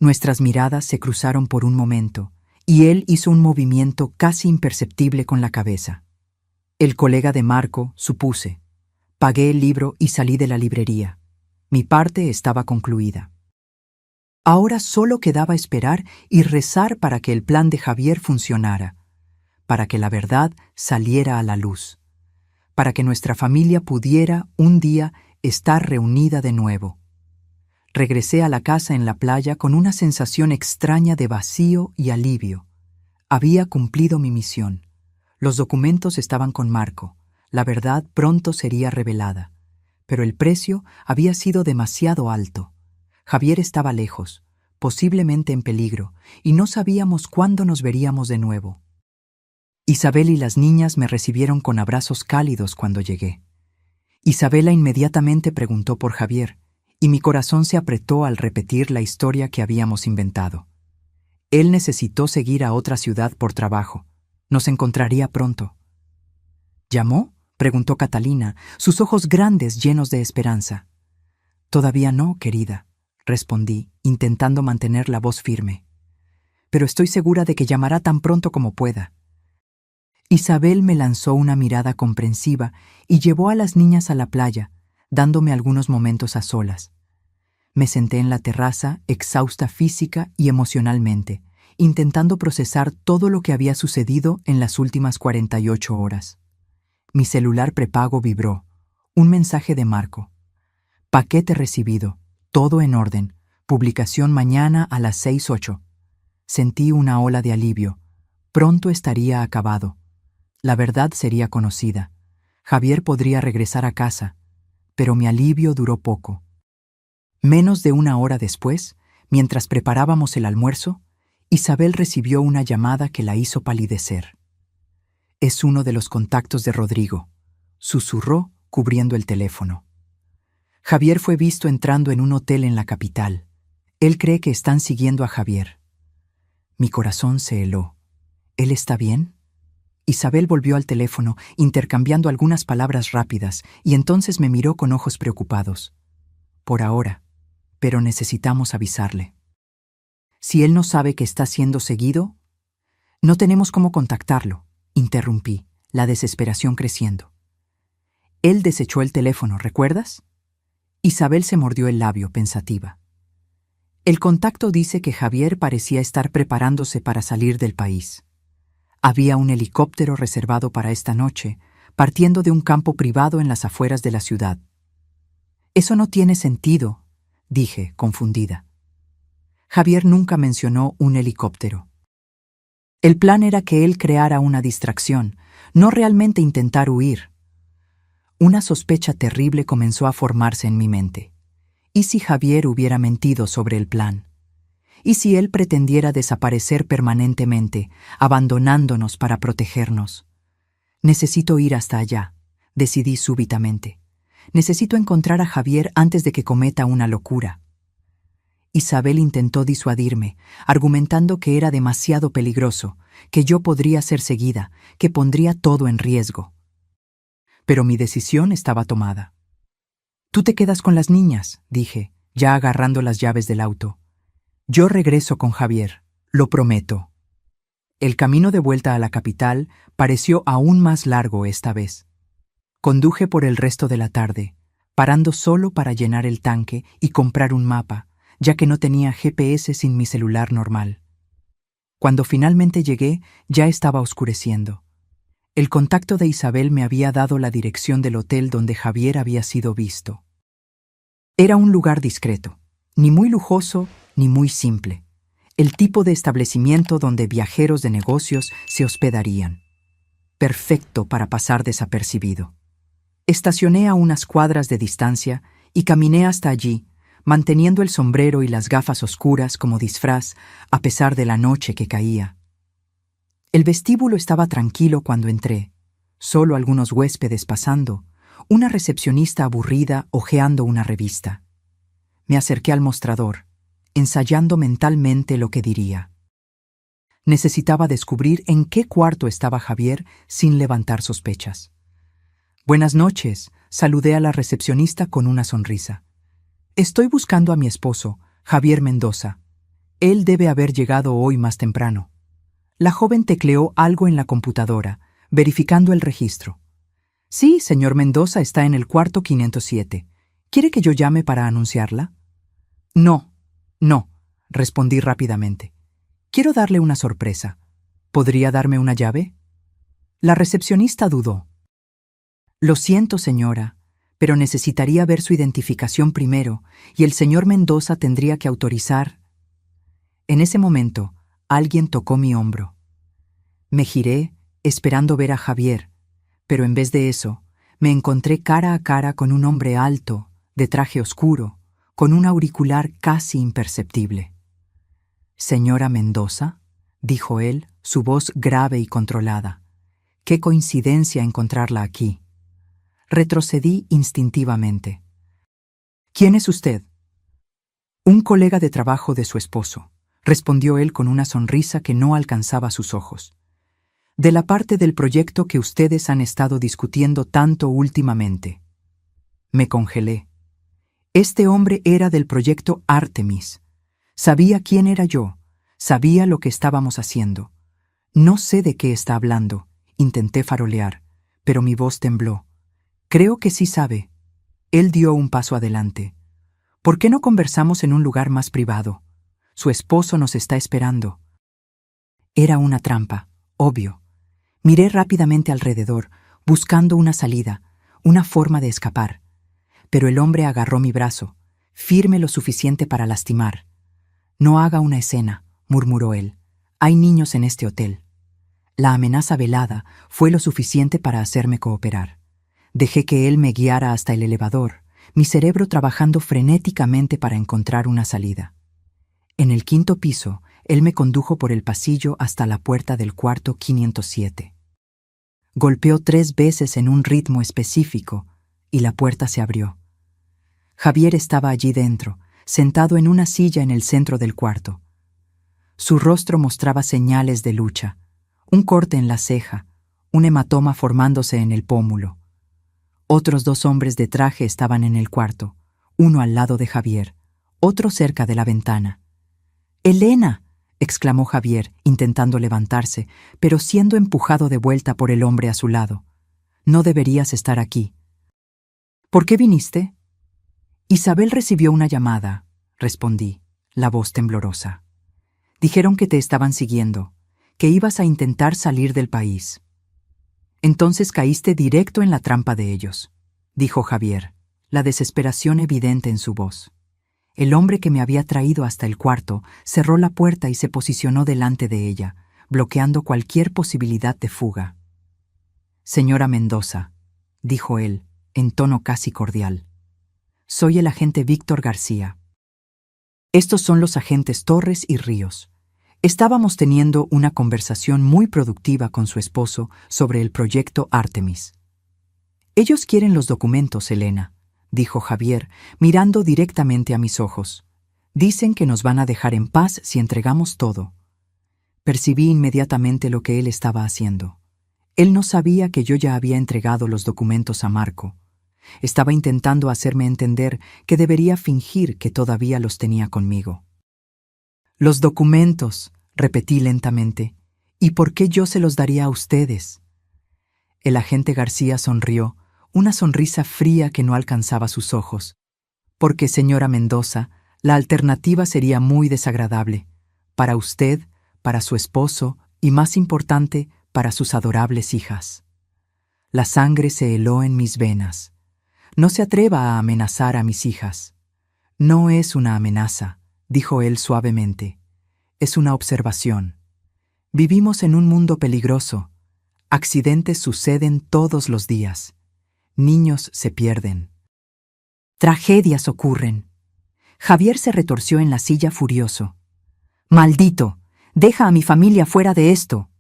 Nuestras miradas se cruzaron por un momento, y él hizo un movimiento casi imperceptible con la cabeza. El colega de Marco, supuse. Pagué el libro y salí de la librería. Mi parte estaba concluida. Ahora solo quedaba esperar y rezar para que el plan de Javier funcionara, para que la verdad saliera a la luz, para que nuestra familia pudiera, un día, estar reunida de nuevo. Regresé a la casa en la playa con una sensación extraña de vacío y alivio. Había cumplido mi misión. Los documentos estaban con Marco. La verdad pronto sería revelada. Pero el precio había sido demasiado alto. Javier estaba lejos, posiblemente en peligro, y no sabíamos cuándo nos veríamos de nuevo. Isabel y las niñas me recibieron con abrazos cálidos cuando llegué. Isabela inmediatamente preguntó por Javier, y mi corazón se apretó al repetir la historia que habíamos inventado. Él necesitó seguir a otra ciudad por trabajo. Nos encontraría pronto. ¿Llamó?, preguntó Catalina, sus ojos grandes llenos de esperanza. «Todavía no, querida», respondí, intentando mantener la voz firme. «Pero estoy segura de que llamará tan pronto como pueda». Isabel me lanzó una mirada comprensiva y llevó a las niñas a la playa, dándome algunos momentos a solas. Me senté en la terraza, exhausta física y emocionalmente, intentando procesar todo lo que había sucedido en las últimas 48 horas. Mi celular prepago vibró. Un mensaje de Marco. «Paquete recibido. Todo en orden. Publicación mañana a las 6:08». Sentí una ola de alivio. Pronto estaría acabado. La verdad sería conocida. Javier podría regresar a casa. Pero mi alivio duró poco. Menos de una hora después, mientras preparábamos el almuerzo, Isabel recibió una llamada que la hizo palidecer. «Es uno de los contactos de Rodrigo», susurró, cubriendo el teléfono. «Javier fue visto entrando en un hotel en la capital. Él cree que están siguiendo a Javier». Mi corazón se heló. «¿Él está bien?». Isabel volvió al teléfono, intercambiando algunas palabras rápidas, y entonces me miró con ojos preocupados. «Por ahora, pero necesitamos avisarle. Si él no sabe que está siendo seguido, no tenemos cómo contactarlo», interrumpí, la desesperación creciendo. «Él desechó el teléfono, ¿recuerdas?». Isabel se mordió el labio, pensativa. «El contacto dice que Javier parecía estar preparándose para salir del país. Había un helicóptero reservado para esta noche, partiendo de un campo privado en las afueras de la ciudad». «Eso no tiene sentido», dije, confundida. Javier nunca mencionó un helicóptero. El plan era que él creara una distracción, no realmente intentar huir. Una sospecha terrible comenzó a formarse en mi mente. ¿Y si Javier hubiera mentido sobre el plan? ¿Y si él pretendiera desaparecer permanentemente, abandonándonos para protegernos? «Necesito ir hasta allá», decidí súbitamente. Necesito encontrar a Javier antes de que cometa una locura. Isabel intentó disuadirme, argumentando que era demasiado peligroso, que yo podría ser seguida, que pondría todo en riesgo. Pero mi decisión estaba tomada. Tú te quedas con las niñas, dije, ya agarrando las llaves del auto. Yo regreso con Javier, lo prometo. El camino de vuelta a la capital pareció aún más largo esta vez. Conduje por el resto de la tarde, parando solo para llenar el tanque y comprar un mapa, ya que no tenía GPS sin mi celular normal. Cuando finalmente llegué, ya estaba oscureciendo. El contacto de Isabel me había dado la dirección del hotel donde Javier había sido visto. Era un lugar discreto, ni muy lujoso ni muy simple. El tipo de establecimiento donde viajeros de negocios se hospedarían. Perfecto para pasar desapercibido. Estacioné a unas cuadras de distancia y caminé hasta allí, manteniendo el sombrero y las gafas oscuras como disfraz a pesar de la noche que caía. El vestíbulo estaba tranquilo cuando entré, solo algunos huéspedes pasando, una recepcionista aburrida hojeando una revista. Me acerqué al mostrador, ensayando mentalmente lo que diría. Necesitaba descubrir en qué cuarto estaba Javier sin levantar sospechas. Buenas noches, saludé a la recepcionista con una sonrisa. Estoy buscando a mi esposo, Javier Mendoza. Él debe haber llegado hoy más temprano. La joven tecleó algo en la computadora, verificando el registro. Sí, señor Mendoza está en el cuarto 507. ¿Quiere que yo llame para anunciarla? No, respondí rápidamente. Quiero darle una sorpresa. ¿Podría darme una llave? La recepcionista dudó. Lo siento, señora, pero necesitaría ver su identificación primero y el señor Mendoza tendría que autorizar. En ese momento, alguien tocó mi hombro. Me giré, esperando ver a Javier, pero en vez de eso, me encontré cara a cara con un hombre alto, de traje oscuro, con un auricular casi imperceptible. «Señora Mendoza», dijo él, su voz grave y controlada. «Qué coincidencia encontrarla aquí». Retrocedí instintivamente. «¿Quién es usted?» «Un colega de trabajo de su esposo», respondió él con una sonrisa que no alcanzaba sus ojos. «De la parte del proyecto que ustedes han estado discutiendo tanto últimamente». Me congelé. Este hombre era del proyecto Artemis. Sabía quién era yo, sabía lo que estábamos haciendo. No sé de qué está hablando, intenté farolear, pero mi voz tembló. Creo que sí sabe. Él dio un paso adelante. ¿Por qué no conversamos en un lugar más privado? Su esposo nos está esperando. Era una trampa, obvio. Miré rápidamente alrededor, buscando una salida, una forma de escapar. Pero el hombre agarró mi brazo, firme lo suficiente para lastimar. «No haga una escena», murmuró él. «Hay niños en este hotel». La amenaza velada fue lo suficiente para hacerme cooperar. Dejé que él me guiara hasta el elevador, mi cerebro trabajando frenéticamente para encontrar una salida. En el 5º piso, él me condujo por el pasillo hasta la puerta del cuarto 507. Golpeó 3 veces en un ritmo específico y la puerta se abrió. Javier estaba allí dentro, sentado en una silla en el centro del cuarto. Su rostro mostraba señales de lucha, un corte en la ceja, un hematoma formándose en el pómulo. Otros 2 hombres de traje estaban en el cuarto, uno al lado de Javier, otro cerca de la ventana. «¡Elena!», exclamó Javier, intentando levantarse, pero siendo empujado de vuelta por el hombre a su lado. «No deberías estar aquí». «¿Por qué viniste?» «Isabel recibió una llamada», respondí, la voz temblorosa. «Dijeron que te estaban siguiendo, que ibas a intentar salir del país». «Entonces caíste directo en la trampa de ellos», dijo Javier, la desesperación evidente en su voz. El hombre que me había traído hasta el cuarto cerró la puerta y se posicionó delante de ella, bloqueando cualquier posibilidad de fuga. «Señora Mendoza», dijo él, en tono casi cordial. «Soy el agente Víctor García. Estos son los agentes Torres y Ríos. Estábamos teniendo una conversación muy productiva con su esposo sobre el proyecto Artemis». Ellos quieren los documentos, Elena, dijo Javier, mirando directamente a mis ojos. Dicen que nos van a dejar en paz si entregamos todo. Percibí inmediatamente lo que él estaba haciendo. Él no sabía que yo ya había entregado los documentos a Marco. Estaba intentando hacerme entender que debería fingir que todavía los tenía conmigo. Los documentos, repetí lentamente. ¿Y por qué yo se los daría a ustedes? El agente García sonrió, una sonrisa fría que no alcanzaba sus ojos. Porque, señora Mendoza, la alternativa sería muy desagradable. Para usted, para su esposo y, más importante, para sus adorables hijas. La sangre se heló en mis venas. No se atreva a amenazar a mis hijas. No es una amenaza, dijo él suavemente. Es una observación. Vivimos en un mundo peligroso. Accidentes suceden todos los días. Niños se pierden. Tragedias ocurren. Javier se retorció en la silla furioso. ¡Maldito! ¡Deja a mi familia fuera de esto!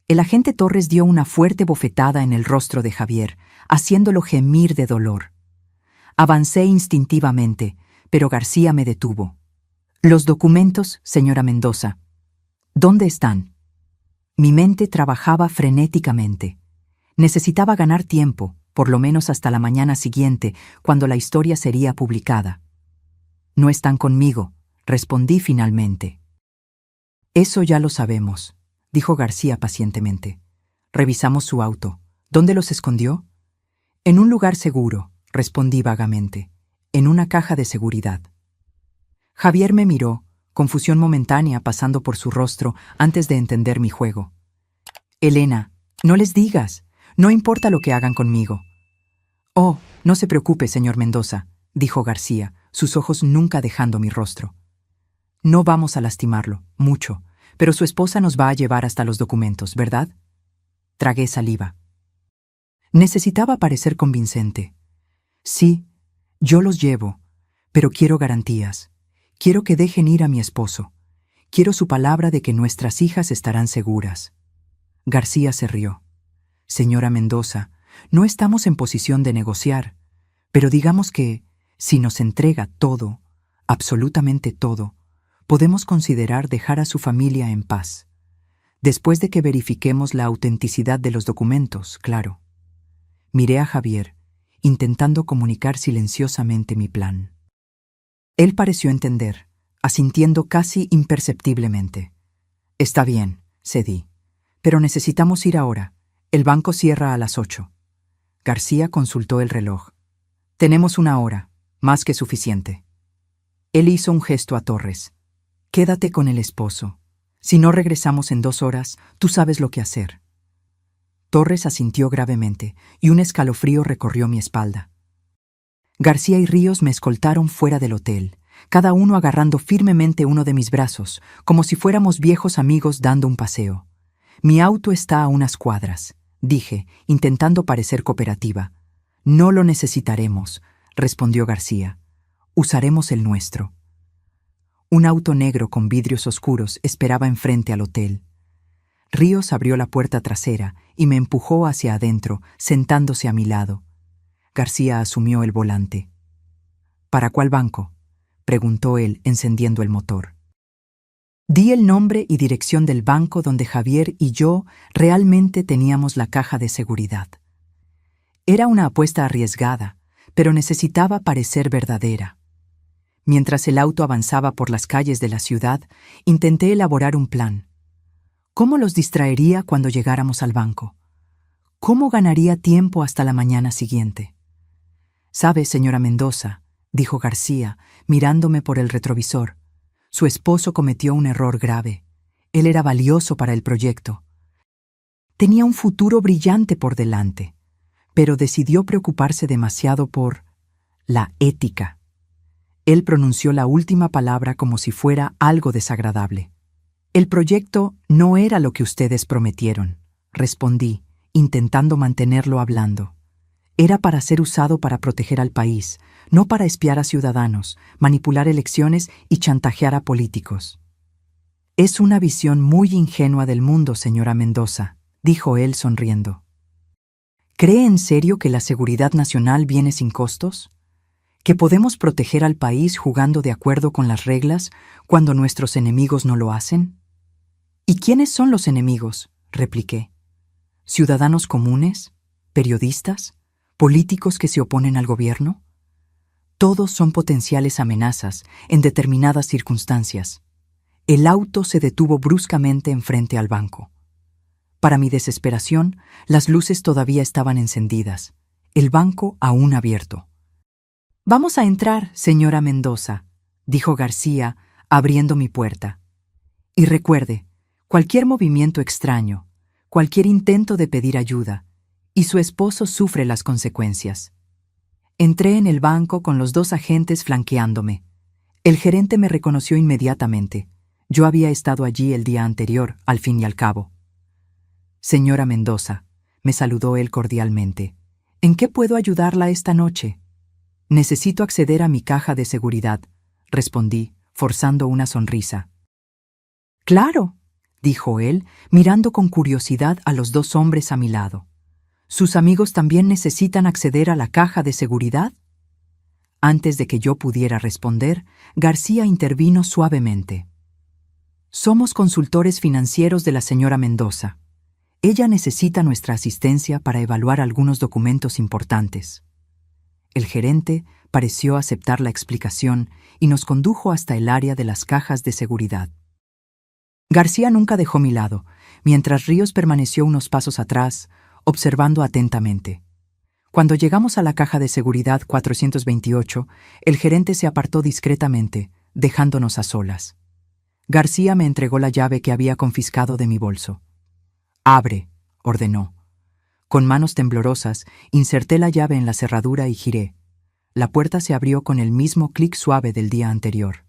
El agente Torres dio una fuerte bofetada en el rostro de Javier, haciéndolo gemir de dolor. Avancé instintivamente, pero García me detuvo. Los documentos, señora Mendoza. ¿Dónde están? Mi mente trabajaba frenéticamente. Necesitaba ganar tiempo, por lo menos hasta la mañana siguiente, cuando la historia sería publicada. No están conmigo, respondí finalmente. Eso ya lo sabemos, dijo García pacientemente. Revisamos su auto. ¿Dónde los escondió? En un lugar seguro, respondí vagamente. En una caja de seguridad. Javier me miró, confusión momentánea pasando por su rostro antes de entender mi juego. Elena, no les digas. No importa lo que hagan conmigo. Oh, no se preocupe, señor Mendoza, dijo García, sus ojos nunca dejando mi rostro. No vamos a lastimarlo, mucho, pero su esposa nos va a llevar hasta los documentos, ¿verdad? Tragué saliva. Necesitaba parecer convincente. Sí, yo los llevo, pero quiero garantías. Quiero que dejen ir a mi esposo. Quiero su palabra de que nuestras hijas estarán seguras. García se rió. Señora Mendoza, no estamos en posición de negociar, pero digamos que, si nos entrega todo, absolutamente todo, podemos considerar dejar a su familia en paz. Después de que verifiquemos la autenticidad de los documentos, claro. Miré a Javier, intentando comunicar silenciosamente mi plan. Él pareció entender, asintiendo casi imperceptiblemente. Está bien, cedí. Pero necesitamos ir ahora. El banco cierra a las 8. García consultó el reloj. Tenemos 1 hora, más que suficiente. Él hizo un gesto a Torres. Quédate con el esposo. Si no regresamos en 2 horas, tú sabes lo que hacer. Torres asintió gravemente, y un escalofrío recorrió mi espalda. García y Ríos me escoltaron fuera del hotel, cada uno agarrando firmemente uno de mis brazos, como si fuéramos viejos amigos dando un paseo. Mi auto está a unas cuadras, dije, intentando parecer cooperativa. No lo necesitaremos, respondió García. Usaremos el nuestro. Un auto negro con vidrios oscuros esperaba enfrente al hotel. Ríos abrió la puerta trasera y me empujó hacia adentro, sentándose a mi lado. García asumió el volante. ¿Para cuál banco?, preguntó él, encendiendo el motor. Di el nombre y dirección del banco donde Javier y yo realmente teníamos la caja de seguridad. Era una apuesta arriesgada, pero necesitaba parecer verdadera. Mientras el auto avanzaba por las calles de la ciudad, intenté elaborar un plan. ¿Cómo los distraería cuando llegáramos al banco? ¿Cómo ganaría tiempo hasta la mañana siguiente? «Sabe, señora Mendoza», dijo García, mirándome por el retrovisor, «su esposo cometió un error grave. Él era valioso para el proyecto. Tenía un futuro brillante por delante, pero decidió preocuparse demasiado por la ética». Él pronunció la última palabra como si fuera algo desagradable. «El proyecto no era lo que ustedes prometieron», respondí, intentando mantenerlo hablando. Era para ser usado para proteger al país, no para espiar a ciudadanos, manipular elecciones y chantajear a políticos. «Es una visión muy ingenua del mundo, señora Mendoza», dijo él sonriendo. ¿Cree en serio que la seguridad nacional viene sin costos? ¿Que podemos proteger al país jugando de acuerdo con las reglas cuando nuestros enemigos no lo hacen? ¿Y quiénes son los enemigos?, repliqué. ¿Ciudadanos comunes? ¿Periodistas? ¿Políticos que se oponen al gobierno? Todos son potenciales amenazas en determinadas circunstancias. El auto se detuvo bruscamente enfrente al banco. Para mi desesperación, las luces todavía estaban encendidas, el banco aún abierto. «Vamos a entrar, señora Mendoza», dijo García, abriendo mi puerta. «Y recuerde, cualquier movimiento extraño, cualquier intento de pedir ayuda, y su esposo sufre las consecuencias». Entré en el banco con los 2 agentes flanqueándome. El gerente me reconoció inmediatamente. Yo había estado allí el día anterior, al fin y al cabo. «Señora Mendoza», me saludó él cordialmente, «¿en qué puedo ayudarla esta noche?» «Necesito acceder a mi caja de seguridad», respondí, forzando una sonrisa. «Claro», dijo él, mirando con curiosidad a los 2 hombres a mi lado. «¿Sus amigos también necesitan acceder a la caja de seguridad?» Antes de que yo pudiera responder, García intervino suavemente. «Somos consultores financieros de la señora Mendoza. Ella necesita nuestra asistencia para evaluar algunos documentos importantes». El gerente pareció aceptar la explicación y nos condujo hasta el área de las cajas de seguridad. García nunca dejó mi lado, mientras Ríos permaneció unos pasos atrás, observando atentamente. Cuando llegamos a la caja de seguridad 428, el gerente se apartó discretamente, dejándonos a solas. García me entregó la llave que había confiscado de mi bolso. «Abre», ordenó. Con manos temblorosas, inserté la llave en la cerradura y giré. La puerta se abrió con el mismo clic suave del día anterior.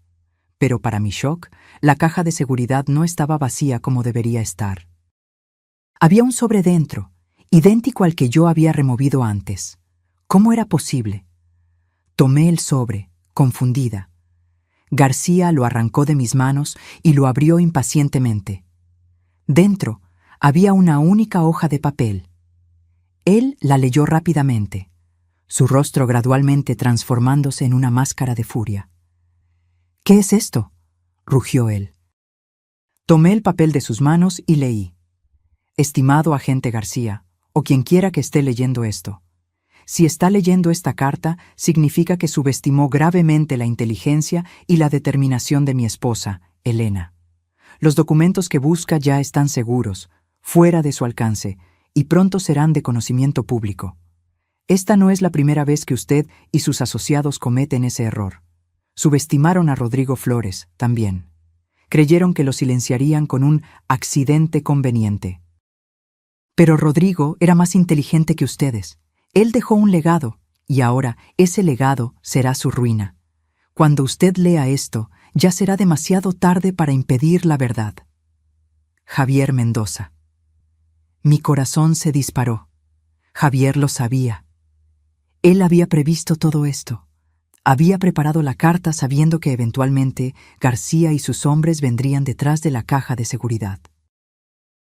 Pero para mi shock, la caja de seguridad no estaba vacía como debería estar. Había un sobre dentro, idéntico al que yo había removido antes. ¿Cómo era posible? Tomé el sobre, confundida. García lo arrancó de mis manos y lo abrió impacientemente. Dentro había una única hoja de papel. Él la leyó rápidamente, su rostro gradualmente transformándose en una máscara de furia. «¿Qué es esto?», rugió él. Tomé el papel de sus manos y leí. «Estimado agente García, o quienquiera que esté leyendo esto, si está leyendo esta carta, significa que subestimó gravemente la inteligencia y la determinación de mi esposa, Elena. Los documentos que busca ya están seguros, fuera de su alcance, y pronto serán de conocimiento público. Esta no es la primera vez que usted y sus asociados cometen ese error. Subestimaron a Rodrigo Flores, también. Creyeron que lo silenciarían con un accidente conveniente. Pero Rodrigo era más inteligente que ustedes. Él dejó un legado, y ahora ese legado será su ruina. Cuando usted lea esto, ya será demasiado tarde para impedir la verdad. Javier Mendoza». Mi corazón se disparó. Javier lo sabía. Él había previsto todo esto. Había preparado la carta sabiendo que eventualmente García y sus hombres vendrían detrás de la caja de seguridad.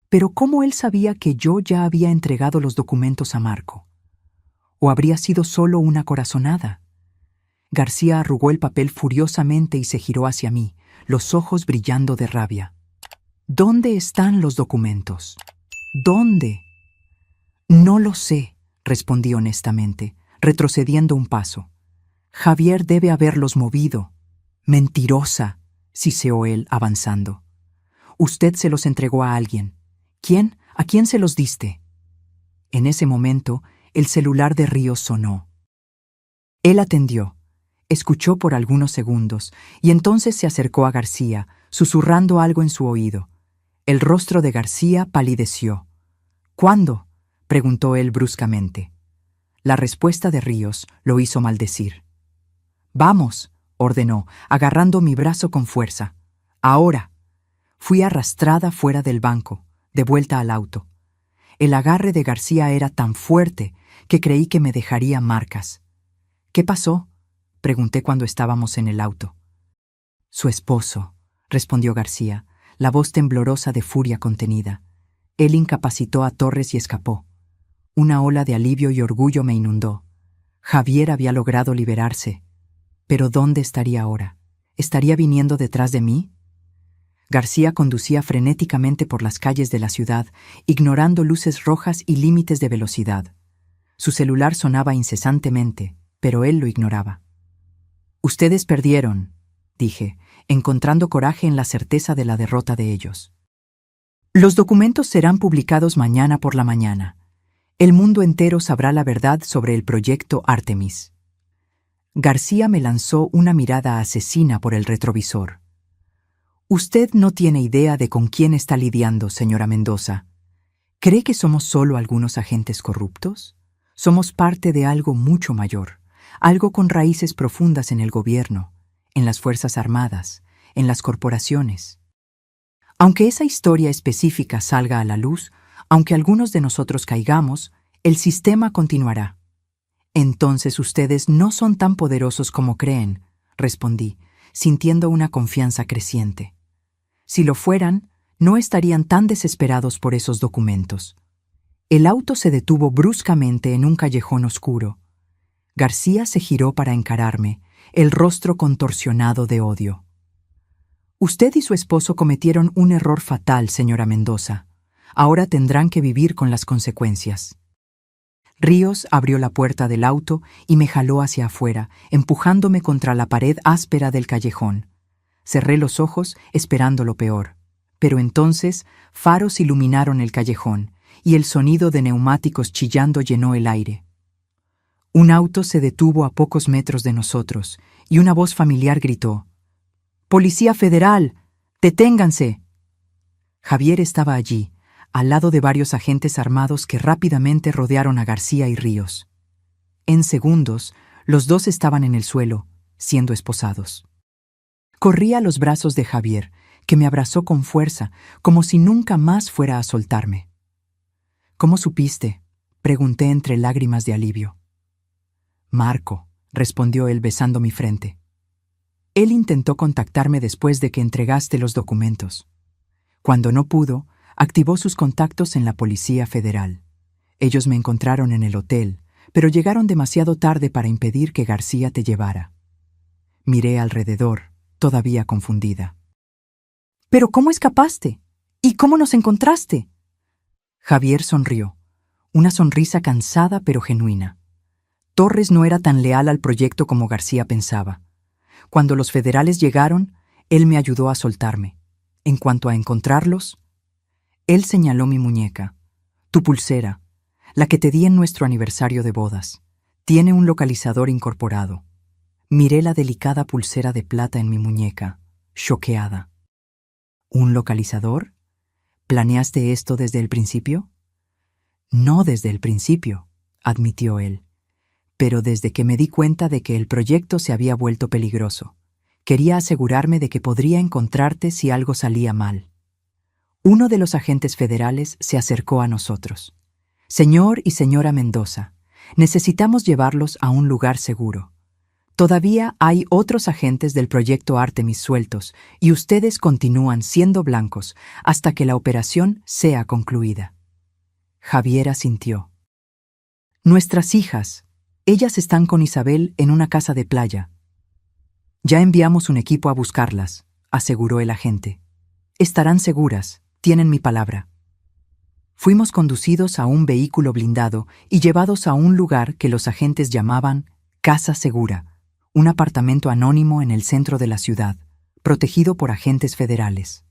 Pero ¿cómo él sabía que yo ya había entregado los documentos a Marco? ¿O habría sido solo una corazonada? García arrugó el papel furiosamente y se giró hacia mí, los ojos brillando de rabia. «¿Dónde están los documentos? ¿Dónde?» «No lo sé», respondí honestamente, retrocediendo un paso. «Javier debe haberlos movido». «Mentirosa», siseó él, avanzando. «Usted se los entregó a alguien. ¿Quién? ¿A quién se los diste?» En ese momento, el celular de Ríos sonó. Él atendió, escuchó por algunos segundos y entonces se acercó a García, susurrando algo en su oído. El rostro de García palideció. «¿Cuándo?», preguntó él bruscamente. La respuesta de Ríos lo hizo maldecir. «Vamos», ordenó, agarrando mi brazo con fuerza. «Ahora». Fui arrastrada fuera del banco, de vuelta al auto. El agarre de García era tan fuerte que creí que me dejaría marcas. «¿Qué pasó?», pregunté cuando estábamos en el auto. «Su esposo», respondió García, la voz temblorosa de furia contenida. «Él incapacitó a Torres y escapó». Una ola de alivio y orgullo me inundó. Javier había logrado liberarse. ¿Pero dónde estaría ahora? ¿Estaría viniendo detrás de mí? García conducía frenéticamente por las calles de la ciudad, ignorando luces rojas y límites de velocidad. Su celular sonaba incesantemente, pero él lo ignoraba. «Ustedes perdieron», dije, encontrando coraje en la certeza de la derrota de ellos. «Los documentos serán publicados mañana por la mañana. El mundo entero sabrá la verdad sobre el proyecto Artemis». García me lanzó una mirada asesina por el retrovisor. «Usted no tiene idea de con quién está lidiando, señora Mendoza. ¿Cree que somos solo algunos agentes corruptos? Somos parte de algo mucho mayor, algo con raíces profundas en el gobierno, en las Fuerzas Armadas, en las corporaciones. Aunque esa historia específica salga a la luz, aunque algunos de nosotros caigamos, el sistema continuará». «Entonces ustedes no son tan poderosos como creen», respondí, sintiendo una confianza creciente. «Si lo fueran, no estarían tan desesperados por esos documentos». El auto se detuvo bruscamente en un callejón oscuro. García se giró para encararme, el rostro contorsionado de odio. «Usted y su esposo cometieron un error fatal, señora Mendoza. Ahora tendrán que vivir con las consecuencias». Ríos abrió la puerta del auto y me jaló hacia afuera, empujándome contra la pared áspera del callejón. Cerré los ojos, esperando lo peor. Pero entonces, faros iluminaron el callejón, y el sonido de neumáticos chillando llenó el aire. Un auto se detuvo a pocos metros de nosotros, y una voz familiar gritó: «¡Policía Federal! ¡Deténganse!». Javier estaba allí, al lado de varios agentes armados que rápidamente rodearon a García y Ríos. En segundos, los dos estaban en el suelo, siendo esposados. Corrí a los brazos de Javier, que me abrazó con fuerza, como si nunca más fuera a soltarme. «¿Cómo supiste?», pregunté entre lágrimas de alivio. «Marco», respondió él besando mi frente. «Él intentó contactarme después de que entregaste los documentos. Cuando no pudo, activó sus contactos en la Policía Federal. Ellos me encontraron en el hotel, pero llegaron demasiado tarde para impedir que García te llevara». Miré alrededor, todavía confundida. «¿Pero cómo escapaste? ¿Y cómo nos encontraste?». Javier sonrió, una sonrisa cansada pero genuina. Torres no era tan leal al proyecto como García pensaba. Cuando los federales llegaron, él me ayudó a soltarme. En cuanto a encontrarlos, él señaló mi muñeca. «Tu pulsera, la que te di en nuestro aniversario de bodas, tiene un localizador incorporado». Miré la delicada pulsera de plata en mi muñeca, choqueada. «¿Un localizador? ¿Planeaste esto desde el principio?». «No desde el principio», admitió él, «pero desde que me di cuenta de que el proyecto se había vuelto peligroso. Quería asegurarme de que podría encontrarte si algo salía mal». Uno de los agentes federales se acercó a nosotros. «Señor y señora Mendoza, necesitamos llevarlos a un lugar seguro. Todavía hay otros agentes del proyecto Artemis sueltos y ustedes continúan siendo blancos hasta que la operación sea concluida». Javier asintió. «Nuestras hijas, ellas están con Isabel en una casa de playa». «Ya enviamos un equipo a buscarlas», aseguró el agente. «Estarán seguras, tienen mi palabra». Fuimos conducidos a un vehículo blindado y llevados a un lugar que los agentes llamaban Casa Segura, un apartamento anónimo en el centro de la ciudad, protegido por agentes federales.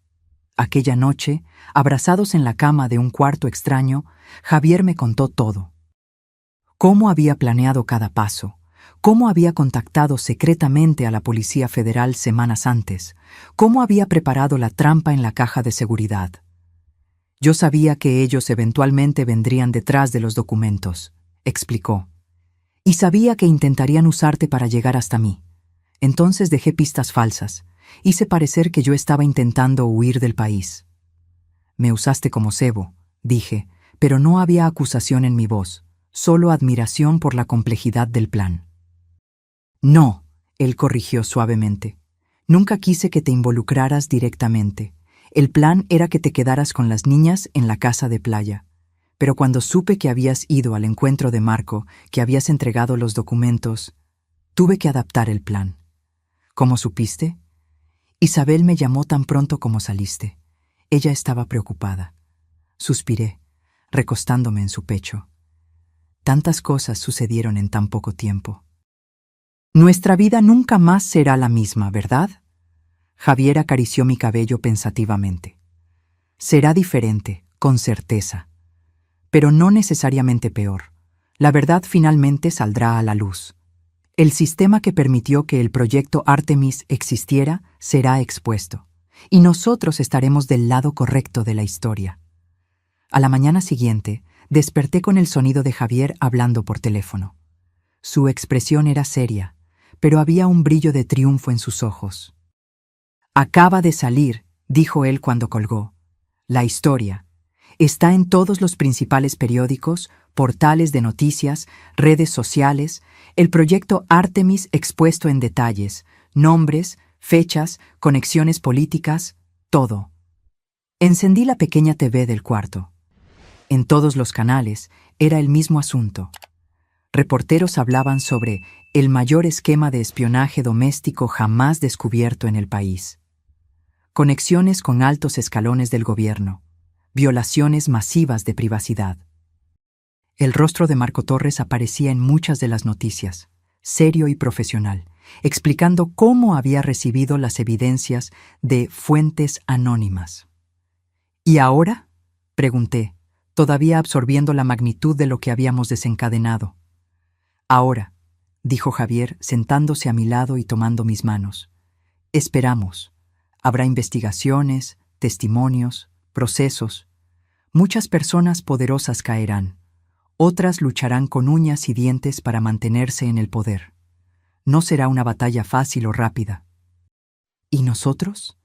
Aquella noche, abrazados en la cama de un cuarto extraño, Javier me contó todo. Cómo había planeado cada paso, cómo había contactado secretamente a la Policía Federal semanas antes, cómo había preparado la trampa en la caja de seguridad. «Yo sabía que ellos eventualmente vendrían detrás de los documentos», explicó. «Y sabía que intentarían usarte para llegar hasta mí. Entonces dejé pistas falsas. Hice parecer que yo estaba intentando huir del país». «Me usaste como cebo», dije, pero no había acusación en mi voz, solo admiración por la complejidad del plan. «No», él corrigió suavemente. «Nunca quise que te involucraras directamente. El plan era que te quedaras con las niñas en la casa de playa. pero cuando supe que habías ido al encuentro de Marco, que habías entregado los documentos, tuve que adaptar el plan. ¿Cómo supiste? Isabel me llamó tan pronto como saliste. Ella estaba preocupada. Suspiré, recostándome en su pecho. Tantas cosas sucedieron en tan poco tiempo. Nuestra vida nunca más será la misma, ¿verdad? Javier acarició mi cabello pensativamente. Será diferente, con certeza. Pero no necesariamente peor. La verdad finalmente saldrá a la luz. El sistema que permitió que el proyecto Artemis existiera será expuesto, y nosotros estaremos del lado correcto de la historia. A la mañana siguiente, desperté con el sonido de Javier hablando por teléfono. Su expresión era seria, pero había un brillo de triunfo en sus ojos. Acaba de salir, dijo él cuando colgó. La historia. Está en todos los principales periódicos, portales de noticias, redes sociales, el proyecto Artemis expuesto en detalles, nombres, fechas, conexiones políticas, todo. Encendí la pequeña TV del cuarto. En todos los canales era el mismo asunto. Reporteros hablaban sobre el mayor esquema de espionaje doméstico jamás descubierto en el país. Conexiones con altos escalones del gobierno. Violaciones masivas de privacidad. El rostro de Marco Torres aparecía en muchas de las noticias, serio y profesional, explicando cómo había recibido las evidencias de fuentes anónimas. ¿Y ahora?, pregunté, todavía absorbiendo la magnitud de lo que habíamos desencadenado. Ahora, dijo Javier, sentándose a mi lado y tomando mis manos. Esperamos. Habrá investigaciones, testimonios, procesos. Muchas personas poderosas caerán. Otras lucharán con uñas y dientes para mantenerse en el poder. No será una batalla fácil o rápida. ¿Y nosotros?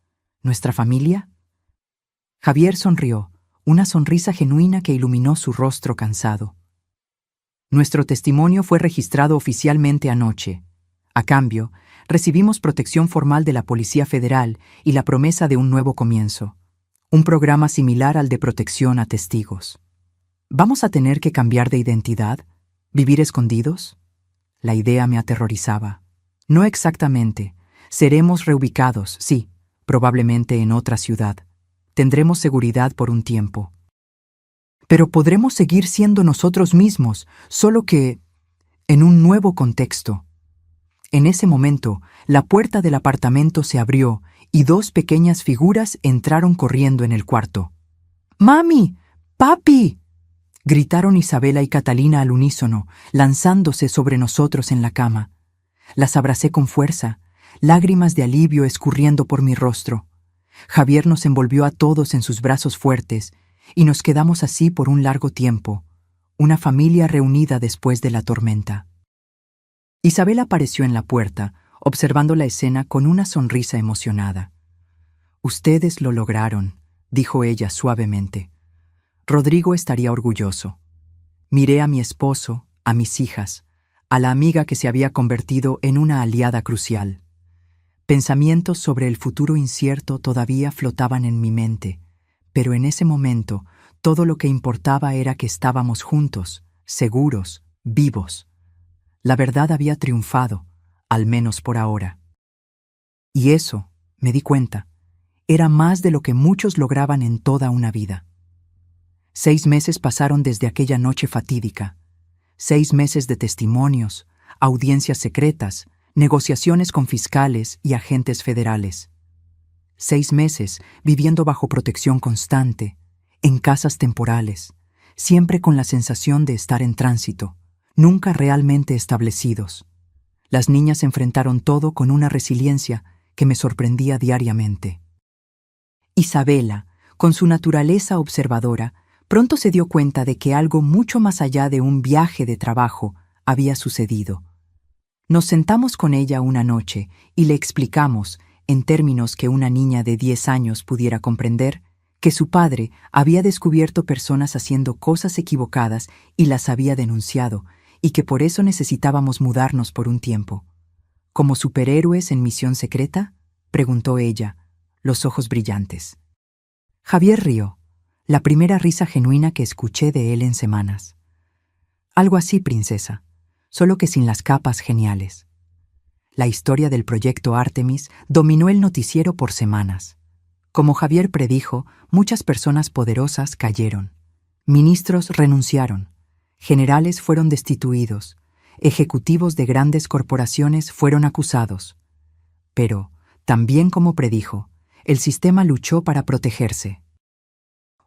¿Nuestra familia? Javier sonrió, una sonrisa genuina que iluminó su rostro cansado. Nuestro testimonio fue registrado oficialmente anoche. A cambio, recibimos protección formal de la Policía Federal y la promesa de un nuevo comienzo. Un programa similar al de protección a testigos. ¿Vamos a tener que cambiar de identidad? ¿Vivir escondidos? La idea me aterrorizaba. No exactamente. Seremos reubicados, sí, probablemente en otra ciudad. Tendremos seguridad por un tiempo. Pero podremos seguir siendo nosotros mismos, solo que en un nuevo contexto. En ese momento, la puerta del apartamento se abrió y dos pequeñas figuras entraron corriendo en el cuarto. ¡Mami! ¡Papi!, gritaron Isabela y Catalina al unísono, lanzándose sobre nosotros en la cama. Las abracé con fuerza, lágrimas de alivio escurriendo por mi rostro. Javier nos envolvió a todos en sus brazos fuertes y nos quedamos así por un largo tiempo, una familia reunida después de la tormenta. Isabel apareció en la puerta, observando la escena con una sonrisa emocionada. «Ustedes lo lograron», dijo ella suavemente. «Rodrigo estaría orgulloso». Miré a mi esposo, a mis hijas, a la amiga que se había convertido en una aliada crucial. Pensamientos sobre el futuro incierto todavía flotaban en mi mente, pero en ese momento todo lo que importaba era que estábamos juntos, seguros, vivos. La verdad había triunfado, al menos por ahora. Y eso, me di cuenta, era más de lo que muchos lograban en toda una vida. 6 meses pasaron desde aquella noche fatídica. 6 meses de testimonios, audiencias secretas, negociaciones con fiscales y agentes federales. 6 meses viviendo bajo protección constante, en casas temporales, siempre con la sensación de estar en tránsito, nunca realmente establecidos. Las niñas enfrentaron todo con una resiliencia que me sorprendía diariamente. Isabela, con su naturaleza observadora, pronto se dio cuenta de que algo mucho más allá de un viaje de trabajo había sucedido. Nos sentamos con ella una noche y le explicamos, en términos que una niña de 10 años pudiera comprender, que su padre había descubierto personas haciendo cosas equivocadas y las había denunciado, y que por eso necesitábamos mudarnos por un tiempo. ¿Como superhéroes en misión secreta?, preguntó ella, los ojos brillantes. Javier rió. la primera risa genuina que escuché de él en semanas. Algo así, princesa, solo que sin las capas geniales. La historia del proyecto Artemis dominó el noticiero por semanas. Como Javier predijo, muchas personas poderosas cayeron. Ministros renunciaron. Generales fueron destituidos. Ejecutivos de grandes corporaciones fueron acusados. Pero, también como predijo, el sistema luchó para protegerse.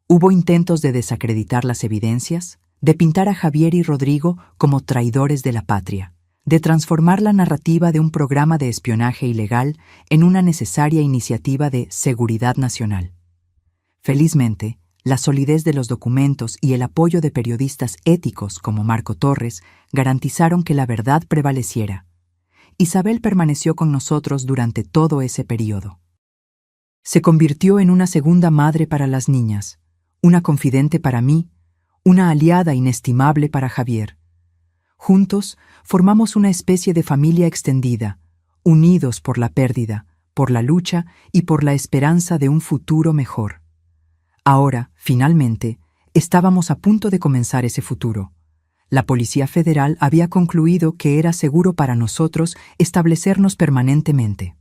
Hubo intentos de desacreditar las evidencias, de pintar a Javier y Rodrigo como traidores de la patria, de transformar la narrativa de un programa de espionaje ilegal en una necesaria iniciativa de seguridad nacional. Felizmente, la solidez de los documentos y el apoyo de periodistas éticos como Marco Torres garantizaron que la verdad prevaleciera. Isabel permaneció con nosotros durante todo ese período. Se convirtió en una segunda madre para las niñas, una confidente para mí, una aliada inestimable para Javier. Juntos formamos una especie de familia extendida, unidos por la pérdida, por la lucha y por la esperanza de un futuro mejor. Ahora, finalmente, estábamos a punto de comenzar ese futuro. La Policía Federal había concluido que era seguro para nosotros establecernos permanentemente.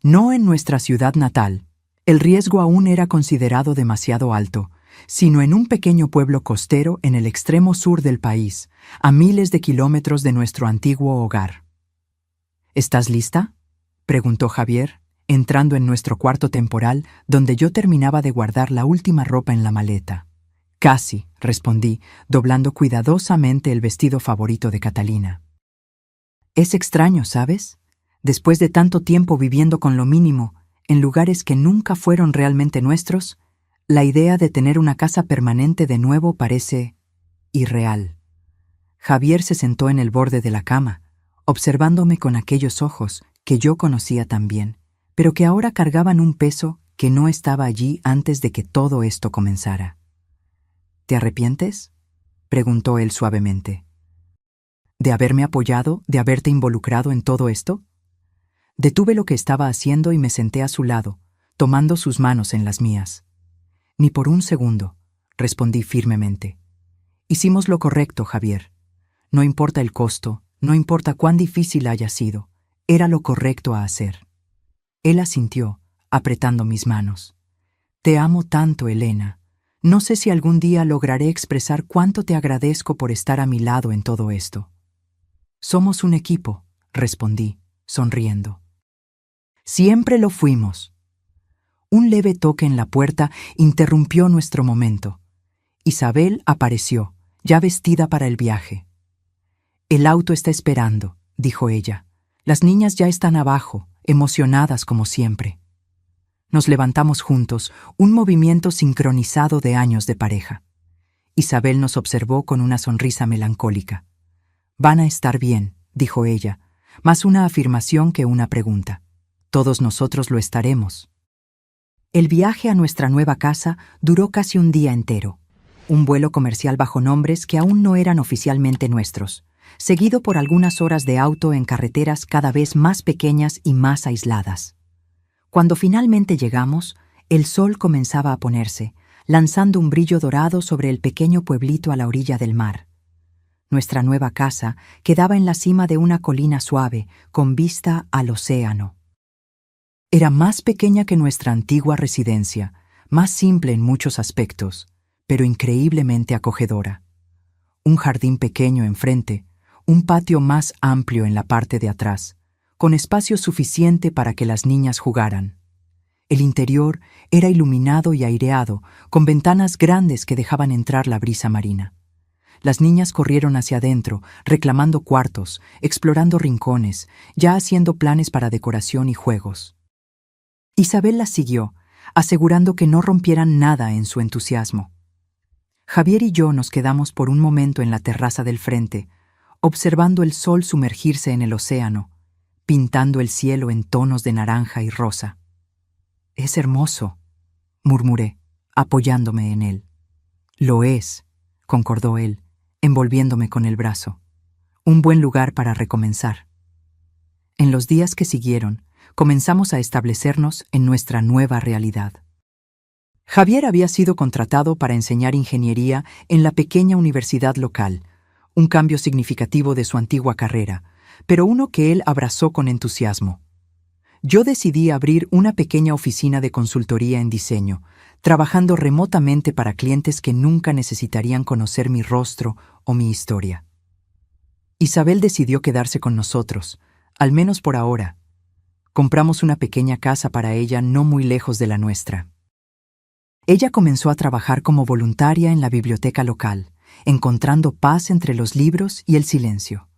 No en nuestra ciudad natal, el riesgo aún era considerado demasiado alto, sino en un pequeño pueblo costero en el extremo sur del país, a miles de kilómetros de nuestro antiguo hogar. ¿Estás lista?, preguntó Javier, entrando en nuestro cuarto temporal, donde yo terminaba de guardar la última ropa en la maleta. Casi, respondí, doblando cuidadosamente el vestido favorito de Catalina. Es extraño, ¿sabes? Después de tanto tiempo viviendo con lo mínimo, en lugares que nunca fueron realmente nuestros, la idea de tener una casa permanente de nuevo parece irreal. Javier se sentó en el borde de la cama, observándome con aquellos ojos que yo conocía tan bien, pero que ahora cargaban un peso que no estaba allí antes de que todo esto comenzara. ¿Te arrepientes?, preguntó él suavemente. ¿De haberme apoyado, de haberte involucrado en todo esto? Detuve lo que estaba haciendo y me senté a su lado, tomando sus manos en las mías. Ni por un segundo, respondí firmemente. Hicimos lo correcto, Javier. No importa el costo, no importa cuán difícil haya sido, era lo correcto a hacer. Él asintió, apretando mis manos. Te amo tanto, Elena. No sé si algún día lograré expresar cuánto te agradezco por estar a mi lado en todo esto. Somos un equipo, respondí, sonriendo. Siempre lo fuimos. Un leve toque en la puerta interrumpió nuestro momento. Isabel apareció, ya vestida para el viaje. El auto está esperando, dijo ella. Las niñas ya están abajo, emocionadas como siempre. Nos levantamos juntos, un movimiento sincronizado de años de pareja. Isabel nos observó con una sonrisa melancólica. Van a estar bien, dijo ella, más una afirmación que una pregunta. Todos nosotros lo estaremos. El viaje a nuestra nueva casa duró casi un día entero. Un vuelo comercial bajo nombres que aún no eran oficialmente nuestros, seguido por algunas horas de auto en carreteras cada vez más pequeñas y más aisladas. Cuando finalmente llegamos, el sol comenzaba a ponerse, lanzando un brillo dorado sobre el pequeño pueblito a la orilla del mar. Nuestra nueva casa quedaba en la cima de una colina suave, con vista al océano. Era más pequeña que nuestra antigua residencia, más simple en muchos aspectos, pero increíblemente acogedora. Un jardín pequeño enfrente, un patio más amplio en la parte de atrás, con espacio suficiente para que las niñas jugaran. El interior era iluminado y aireado, con ventanas grandes que dejaban entrar la brisa marina. Las niñas corrieron hacia adentro, reclamando cuartos, explorando rincones, ya haciendo planes para decoración y juegos. Isabel las siguió, asegurando que no rompieran nada en su entusiasmo. Javier y yo nos quedamos por un momento en la terraza del frente, observando el sol sumergirse en el océano, pintando el cielo en tonos de naranja y rosa. «Es hermoso», murmuré, apoyándome en él. «Lo es», concordó él, envolviéndome con el brazo. «Un buen lugar para recomenzar». En los días que siguieron, comenzamos a establecernos en nuestra nueva realidad. Javier había sido contratado para enseñar ingeniería en la pequeña universidad local, un cambio significativo de su antigua carrera, pero uno que él abrazó con entusiasmo. Yo decidí abrir una pequeña oficina de consultoría en diseño, trabajando remotamente para clientes que nunca necesitarían conocer mi rostro o mi historia. Isabel decidió quedarse con nosotros, al menos por ahora. Compramos una pequeña casa para ella no muy lejos de la nuestra. Ella comenzó a trabajar como voluntaria en la biblioteca local, encontrando paz entre los libros y el silencio.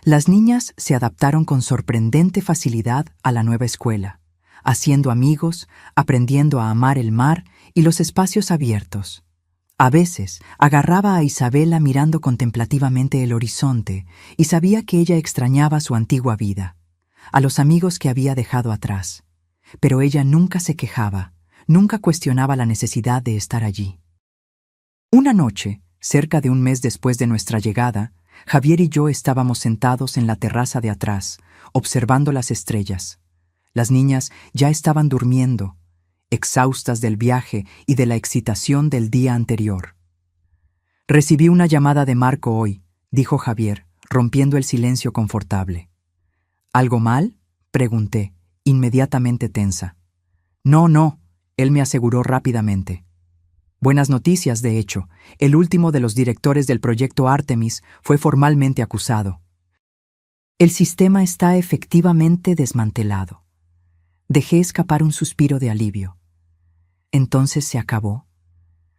Las niñas se adaptaron con sorprendente facilidad a la nueva escuela, haciendo amigos, aprendiendo a amar el mar y los espacios abiertos. A veces agarraba a Isabela mirando contemplativamente el horizonte y sabía que ella extrañaba su antigua vida, a los amigos que había dejado atrás. Pero ella nunca se quejaba, nunca cuestionaba la necesidad de estar allí. Una noche, cerca de un mes después de nuestra llegada, Javier y yo estábamos sentados en la terraza de atrás, observando las estrellas. Las niñas ya estaban durmiendo, exhaustas del viaje y de la excitación del día anterior. «Recibí una llamada de Marco hoy», dijo Javier, rompiendo el silencio confortable. «¿Algo mal?», pregunté, inmediatamente tensa. «No», él me aseguró rápidamente. Buenas noticias, de hecho. El último de los directores del proyecto Artemis fue formalmente acusado. El sistema está efectivamente desmantelado. Dejé escapar un suspiro de alivio. ¿Entonces se acabó?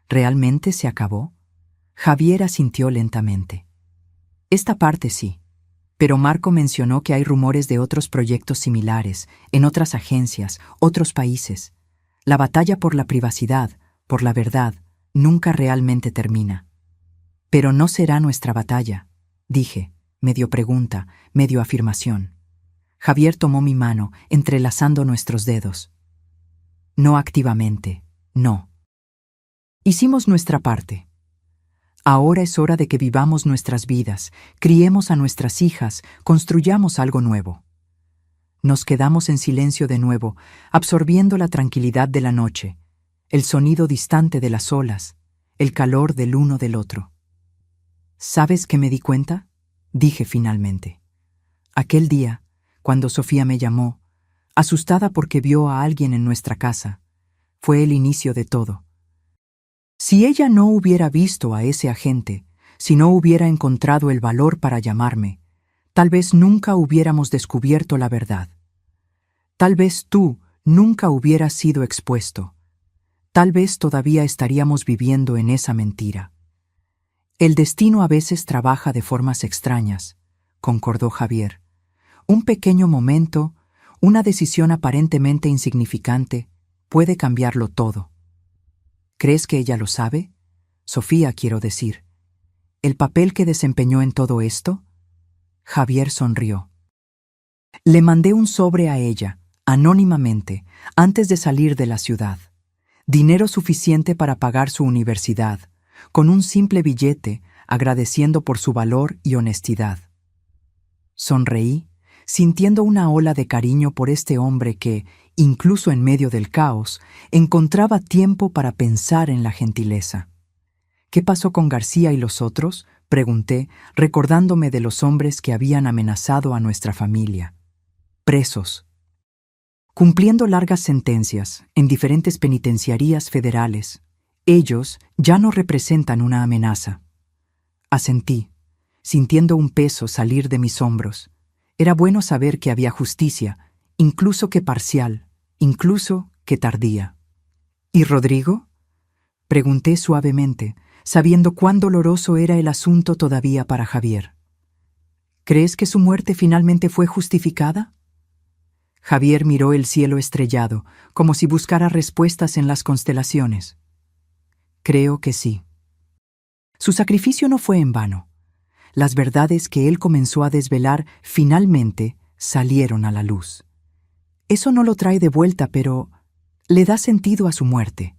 ¿Realmente se acabó? Javier asintió lentamente. Esta parte sí. Pero Marco mencionó que hay rumores de otros proyectos similares, en otras agencias, otros países. La batalla por la privacidad, por la verdad, nunca realmente termina. Pero no será nuestra batalla, dije, medio pregunta, medio afirmación. Javier tomó mi mano, entrelazando nuestros dedos. No activamente, no. Hicimos nuestra parte. Ahora es hora de que vivamos nuestras vidas, criemos a nuestras hijas, construyamos algo nuevo. Nos quedamos en silencio de nuevo, absorbiendo la tranquilidad de la noche, el sonido distante de las olas, el calor del uno del otro. ¿Sabes qué me di cuenta?, dije finalmente. Aquel día, cuando Sofía me llamó, asustada porque vio a alguien en nuestra casa, fue el inicio de todo. Si ella no hubiera visto a ese agente, si no hubiera encontrado el valor para llamarme, tal vez nunca hubiéramos descubierto la verdad. Tal vez tú nunca hubieras sido expuesto. Tal vez todavía estaríamos viviendo en esa mentira. El destino a veces trabaja de formas extrañas, concordó Javier. Un pequeño momento, una decisión aparentemente insignificante, puede cambiarlo todo. ¿Crees que ella lo sabe? Sofía, quiero decir. ¿El papel que desempeñó en todo esto? Javier sonrió. Le mandé un sobre a ella, anónimamente, antes de salir de la ciudad. Dinero suficiente para pagar su universidad, con un simple billete agradeciendo por su valor y honestidad. Sonreí, sintiendo una ola de cariño por este hombre que, incluso en medio del caos, encontraba tiempo para pensar en la gentileza. ¿Qué pasó con García y los otros?, pregunté, recordándome de los hombres que habían amenazado a nuestra familia. Presos. Cumpliendo largas sentencias en diferentes penitenciarías federales. Ellos ya no representan una amenaza. Asentí, sintiendo un peso salir de mis hombros. Era bueno saber que había justicia, incluso que parcial, incluso que tardía. ¿Y Rodrigo?, pregunté suavemente, sabiendo cuán doloroso era el asunto todavía para Javier. ¿Crees que su muerte finalmente fue justificada? Javier miró el cielo estrellado, como si buscara respuestas en las constelaciones. Creo que sí. Su sacrificio no fue en vano. Las verdades que él comenzó a desvelar finalmente salieron a la luz. Eso no lo trae de vuelta, pero le da sentido a su muerte.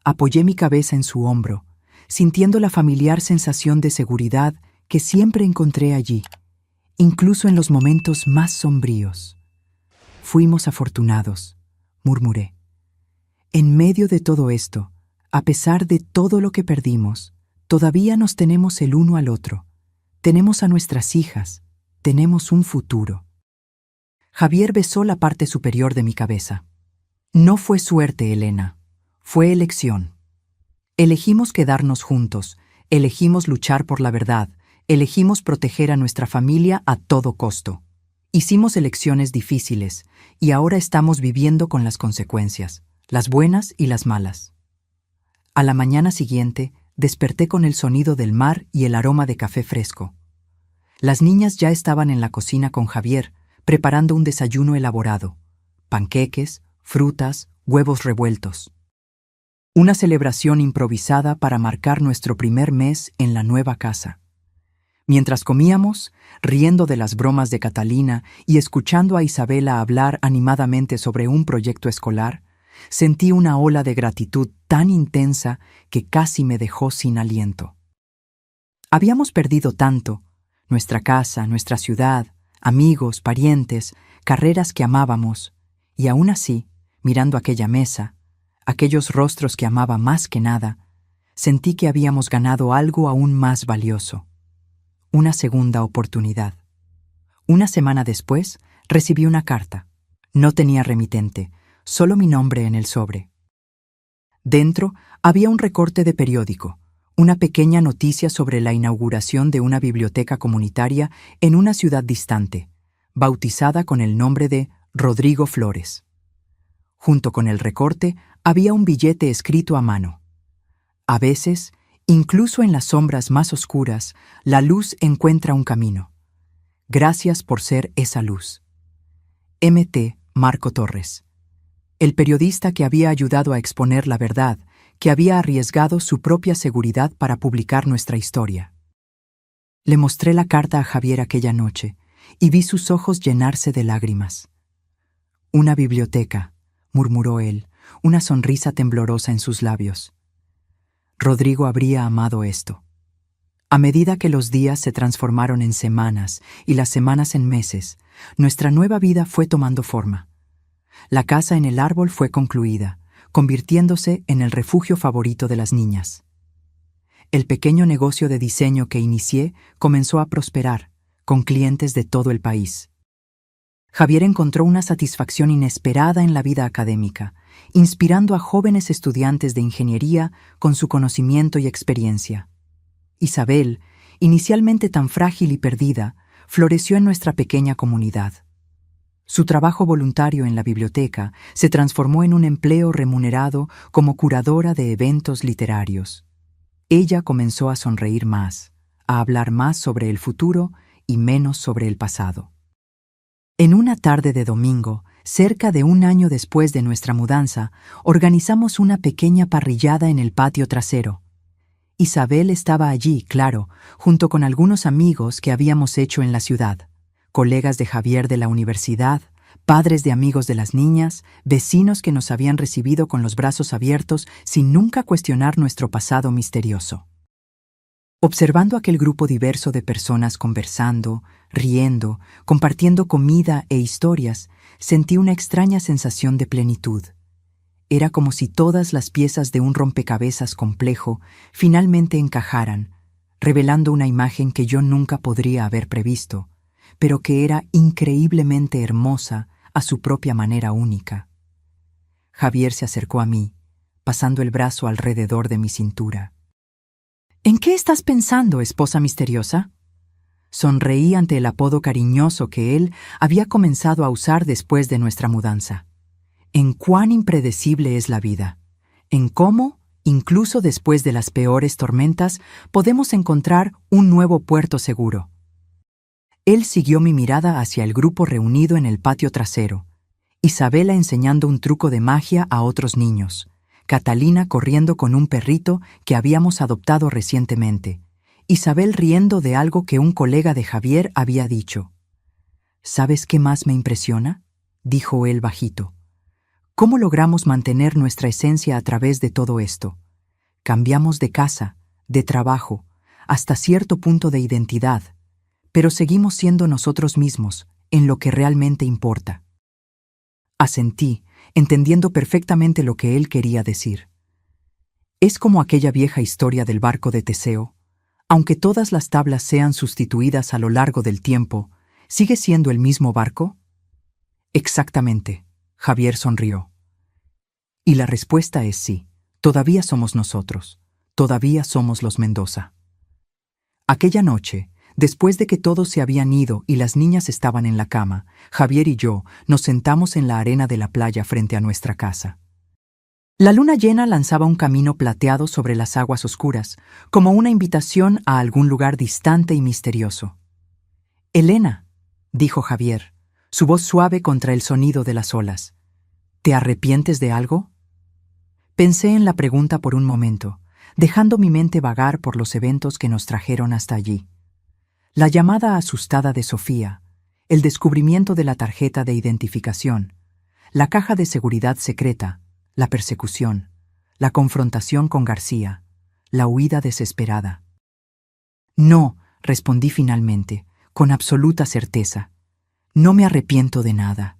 Apoyé mi cabeza en su hombro, sintiendo la familiar sensación de seguridad que siempre encontré allí, incluso en los momentos más sombríos. Fuimos afortunados, murmuré. En medio de todo esto, a pesar de todo lo que perdimos, todavía nos tenemos el uno al otro. Tenemos a nuestras hijas, tenemos un futuro. Javier besó la parte superior de mi cabeza. No fue suerte, Elena, fue elección. Elegimos quedarnos juntos, elegimos luchar por la verdad, elegimos proteger a nuestra familia a todo costo. Hicimos elecciones difíciles y ahora estamos viviendo con las consecuencias, las buenas y las malas. A la mañana siguiente, desperté con el sonido del mar y el aroma de café fresco. Las niñas ya estaban en la cocina con Javier, preparando un desayuno elaborado: panqueques, frutas, huevos revueltos. Una celebración improvisada para marcar nuestro primer mes en la nueva casa. Mientras comíamos, riendo de las bromas de Catalina y escuchando a Isabela hablar animadamente sobre un proyecto escolar, sentí una ola de gratitud tan intensa que casi me dejó sin aliento. Habíamos perdido tanto: nuestra casa, nuestra ciudad, amigos, parientes, carreras que amábamos, y aún así, mirando aquella mesa, aquellos rostros que amaba más que nada, sentí que habíamos ganado algo aún más valioso: una segunda oportunidad. Una semana después, recibí una carta. No tenía remitente, solo mi nombre en el sobre. Dentro había un recorte de periódico, una pequeña noticia sobre la inauguración de una biblioteca comunitaria en una ciudad distante, bautizada con el nombre de Rodrigo Flores. Junto con el recorte había un billete escrito a mano. A veces, incluso en las sombras más oscuras, la luz encuentra un camino. Gracias por ser esa luz. M.T. Marco Torres. El periodista que había ayudado a exponer la verdad, que había arriesgado su propia seguridad para publicar nuestra historia. Le mostré la carta a Javier aquella noche y vi sus ojos llenarse de lágrimas. «Una biblioteca», murmuró él, una sonrisa temblorosa en sus labios. Rodrigo habría amado esto. A medida que los días se transformaron en semanas y las semanas en meses, nuestra nueva vida fue tomando forma. La casa en el árbol fue concluida, convirtiéndose en el refugio favorito de las niñas. El pequeño negocio de diseño que inicié comenzó a prosperar, con clientes de todo el país. Javier encontró una satisfacción inesperada en la vida académica, inspirando a jóvenes estudiantes de ingeniería con su conocimiento y experiencia. Isabel, inicialmente tan frágil y perdida, floreció en nuestra pequeña comunidad. Su trabajo voluntario en la biblioteca se transformó en un empleo remunerado como curadora de eventos literarios. Ella comenzó a sonreír más, a hablar más sobre el futuro y menos sobre el pasado. En una tarde de domingo, cerca de un año después de nuestra mudanza, organizamos una pequeña parrillada en el patio trasero. Isabel estaba allí, claro, junto con algunos amigos que habíamos hecho en la ciudad, colegas de Javier de la universidad, padres de amigos de las niñas, vecinos que nos habían recibido con los brazos abiertos sin nunca cuestionar nuestro pasado misterioso. Observando aquel grupo diverso de personas conversando, riendo, compartiendo comida e historias, sentí una extraña sensación de plenitud. Era como si todas las piezas de un rompecabezas complejo finalmente encajaran, revelando una imagen que yo nunca podría haber previsto, pero que era increíblemente hermosa a su propia manera única. Javier se acercó a mí, pasando el brazo alrededor de mi cintura. «¿En qué estás pensando, esposa misteriosa?» Sonreí ante el apodo cariñoso que él había comenzado a usar después de nuestra mudanza. En cuán impredecible es la vida, en cómo, incluso después de las peores tormentas, podemos encontrar un nuevo puerto seguro. Él siguió mi mirada hacia el grupo reunido en el patio trasero, Isabela enseñando un truco de magia a otros niños, Catalina corriendo con un perrito que habíamos adoptado recientemente, Isabel riendo de algo que un colega de Javier había dicho. «¿Sabes qué más me impresiona?», dijo él bajito. «¿Cómo logramos mantener nuestra esencia a través de todo esto? Cambiamos de casa, de trabajo, hasta cierto punto de identidad, pero seguimos siendo nosotros mismos, en lo que realmente importa». Asentí, entendiendo perfectamente lo que él quería decir. Es como aquella vieja historia del barco de Teseo. Aunque todas las tablas sean sustituidas a lo largo del tiempo, ¿sigue siendo el mismo barco? Exactamente, Javier sonrió. Y la respuesta es sí, todavía somos nosotros, todavía somos los Mendoza. Aquella noche, después de que todos se habían ido y las niñas estaban en la cama, Javier y yo nos sentamos en la arena de la playa frente a nuestra casa. La luna llena lanzaba un camino plateado sobre las aguas oscuras, como una invitación a algún lugar distante y misterioso. «Elena», dijo Javier, su voz suave contra el sonido de las olas, «¿te arrepientes de algo?» Pensé en la pregunta por un momento, dejando mi mente vagar por los eventos que nos trajeron hasta allí. La llamada asustada de Sofía, el descubrimiento de la tarjeta de identificación, la caja de seguridad secreta, la persecución, la confrontación con García, la huida desesperada. «No», respondí finalmente, con absoluta certeza. «No me arrepiento de nada.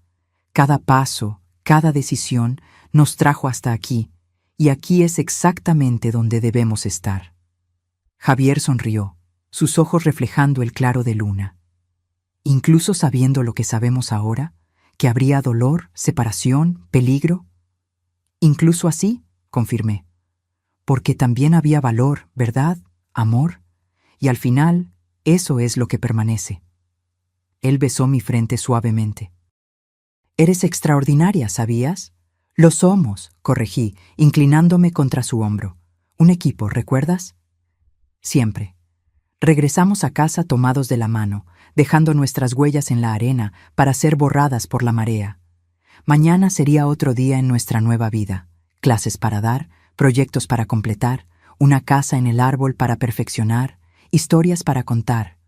Cada paso, cada decisión nos trajo hasta aquí, y aquí es exactamente donde debemos estar». Javier sonrió, sus ojos reflejando el claro de luna. «¿Incluso sabiendo lo que sabemos ahora? ¿Que habría dolor, separación, peligro?» «Incluso así», confirmé. «Porque también había valor, ¿verdad? Amor. Y al final, eso es lo que permanece». Él besó mi frente suavemente. «Eres extraordinaria, ¿sabías?» «Lo somos», corregí, inclinándome contra su hombro. «Un equipo, ¿recuerdas?» «Siempre». Regresamos a casa tomados de la mano, dejando nuestras huellas en la arena para ser borradas por la marea. Mañana sería otro día en nuestra nueva vida. Clases para dar, proyectos para completar, una casa en el árbol para perfeccionar, historias para contar.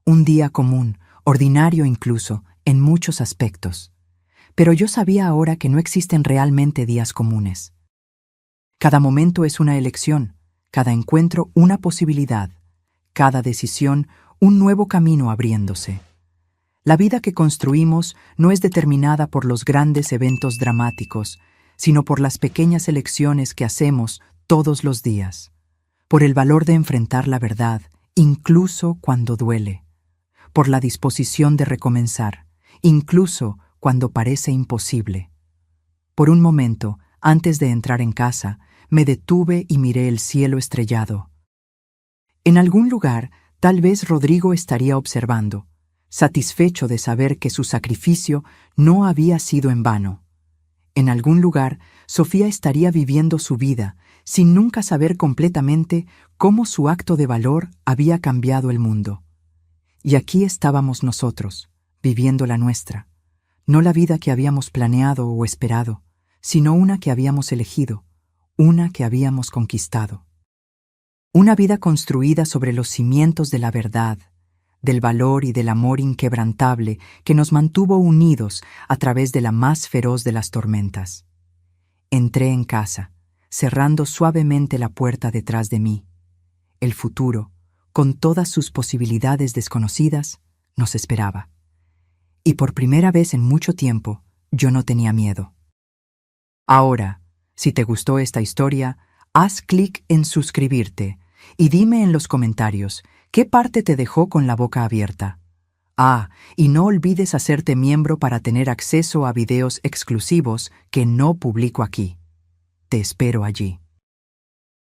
Un día común, ordinario incluso, en muchos aspectos. Pero yo sabía ahora que no existen realmente días comunes. Cada momento es una elección, cada encuentro una posibilidad, cada decisión un nuevo camino abriéndose. La vida que construimos no es determinada por los grandes eventos dramáticos, sino por las pequeñas elecciones que hacemos todos los días, por el valor de enfrentar la verdad, incluso cuando duele, por la disposición de recomenzar, incluso cuando parece imposible. Por un momento, antes de entrar en casa, me detuve y miré el cielo estrellado. En algún lugar, tal vez Rodrigo estaría observando, satisfecho de saber que su sacrificio no había sido en vano. En algún lugar, Sofía estaría viviendo su vida, sin nunca saber completamente cómo su acto de valor había cambiado el mundo. Y aquí estábamos nosotros, viviendo la nuestra, no la vida que habíamos planeado o esperado, sino una que habíamos elegido, una que habíamos conquistado. Una vida construida sobre los cimientos de la verdad, del valor y del amor inquebrantable que nos mantuvo unidos a través de la más feroz de las tormentas. Entré en casa, cerrando suavemente la puerta detrás de mí. El futuro, con todas sus posibilidades desconocidas, nos esperaba. Y por primera vez en mucho tiempo, yo no tenía miedo. Ahora, si te gustó esta historia, haz clic en suscribirte y dime en los comentarios qué parte te dejó con la boca abierta. Y no olvides hacerte miembro para tener acceso a videos exclusivos que no publico aquí. Te espero allí.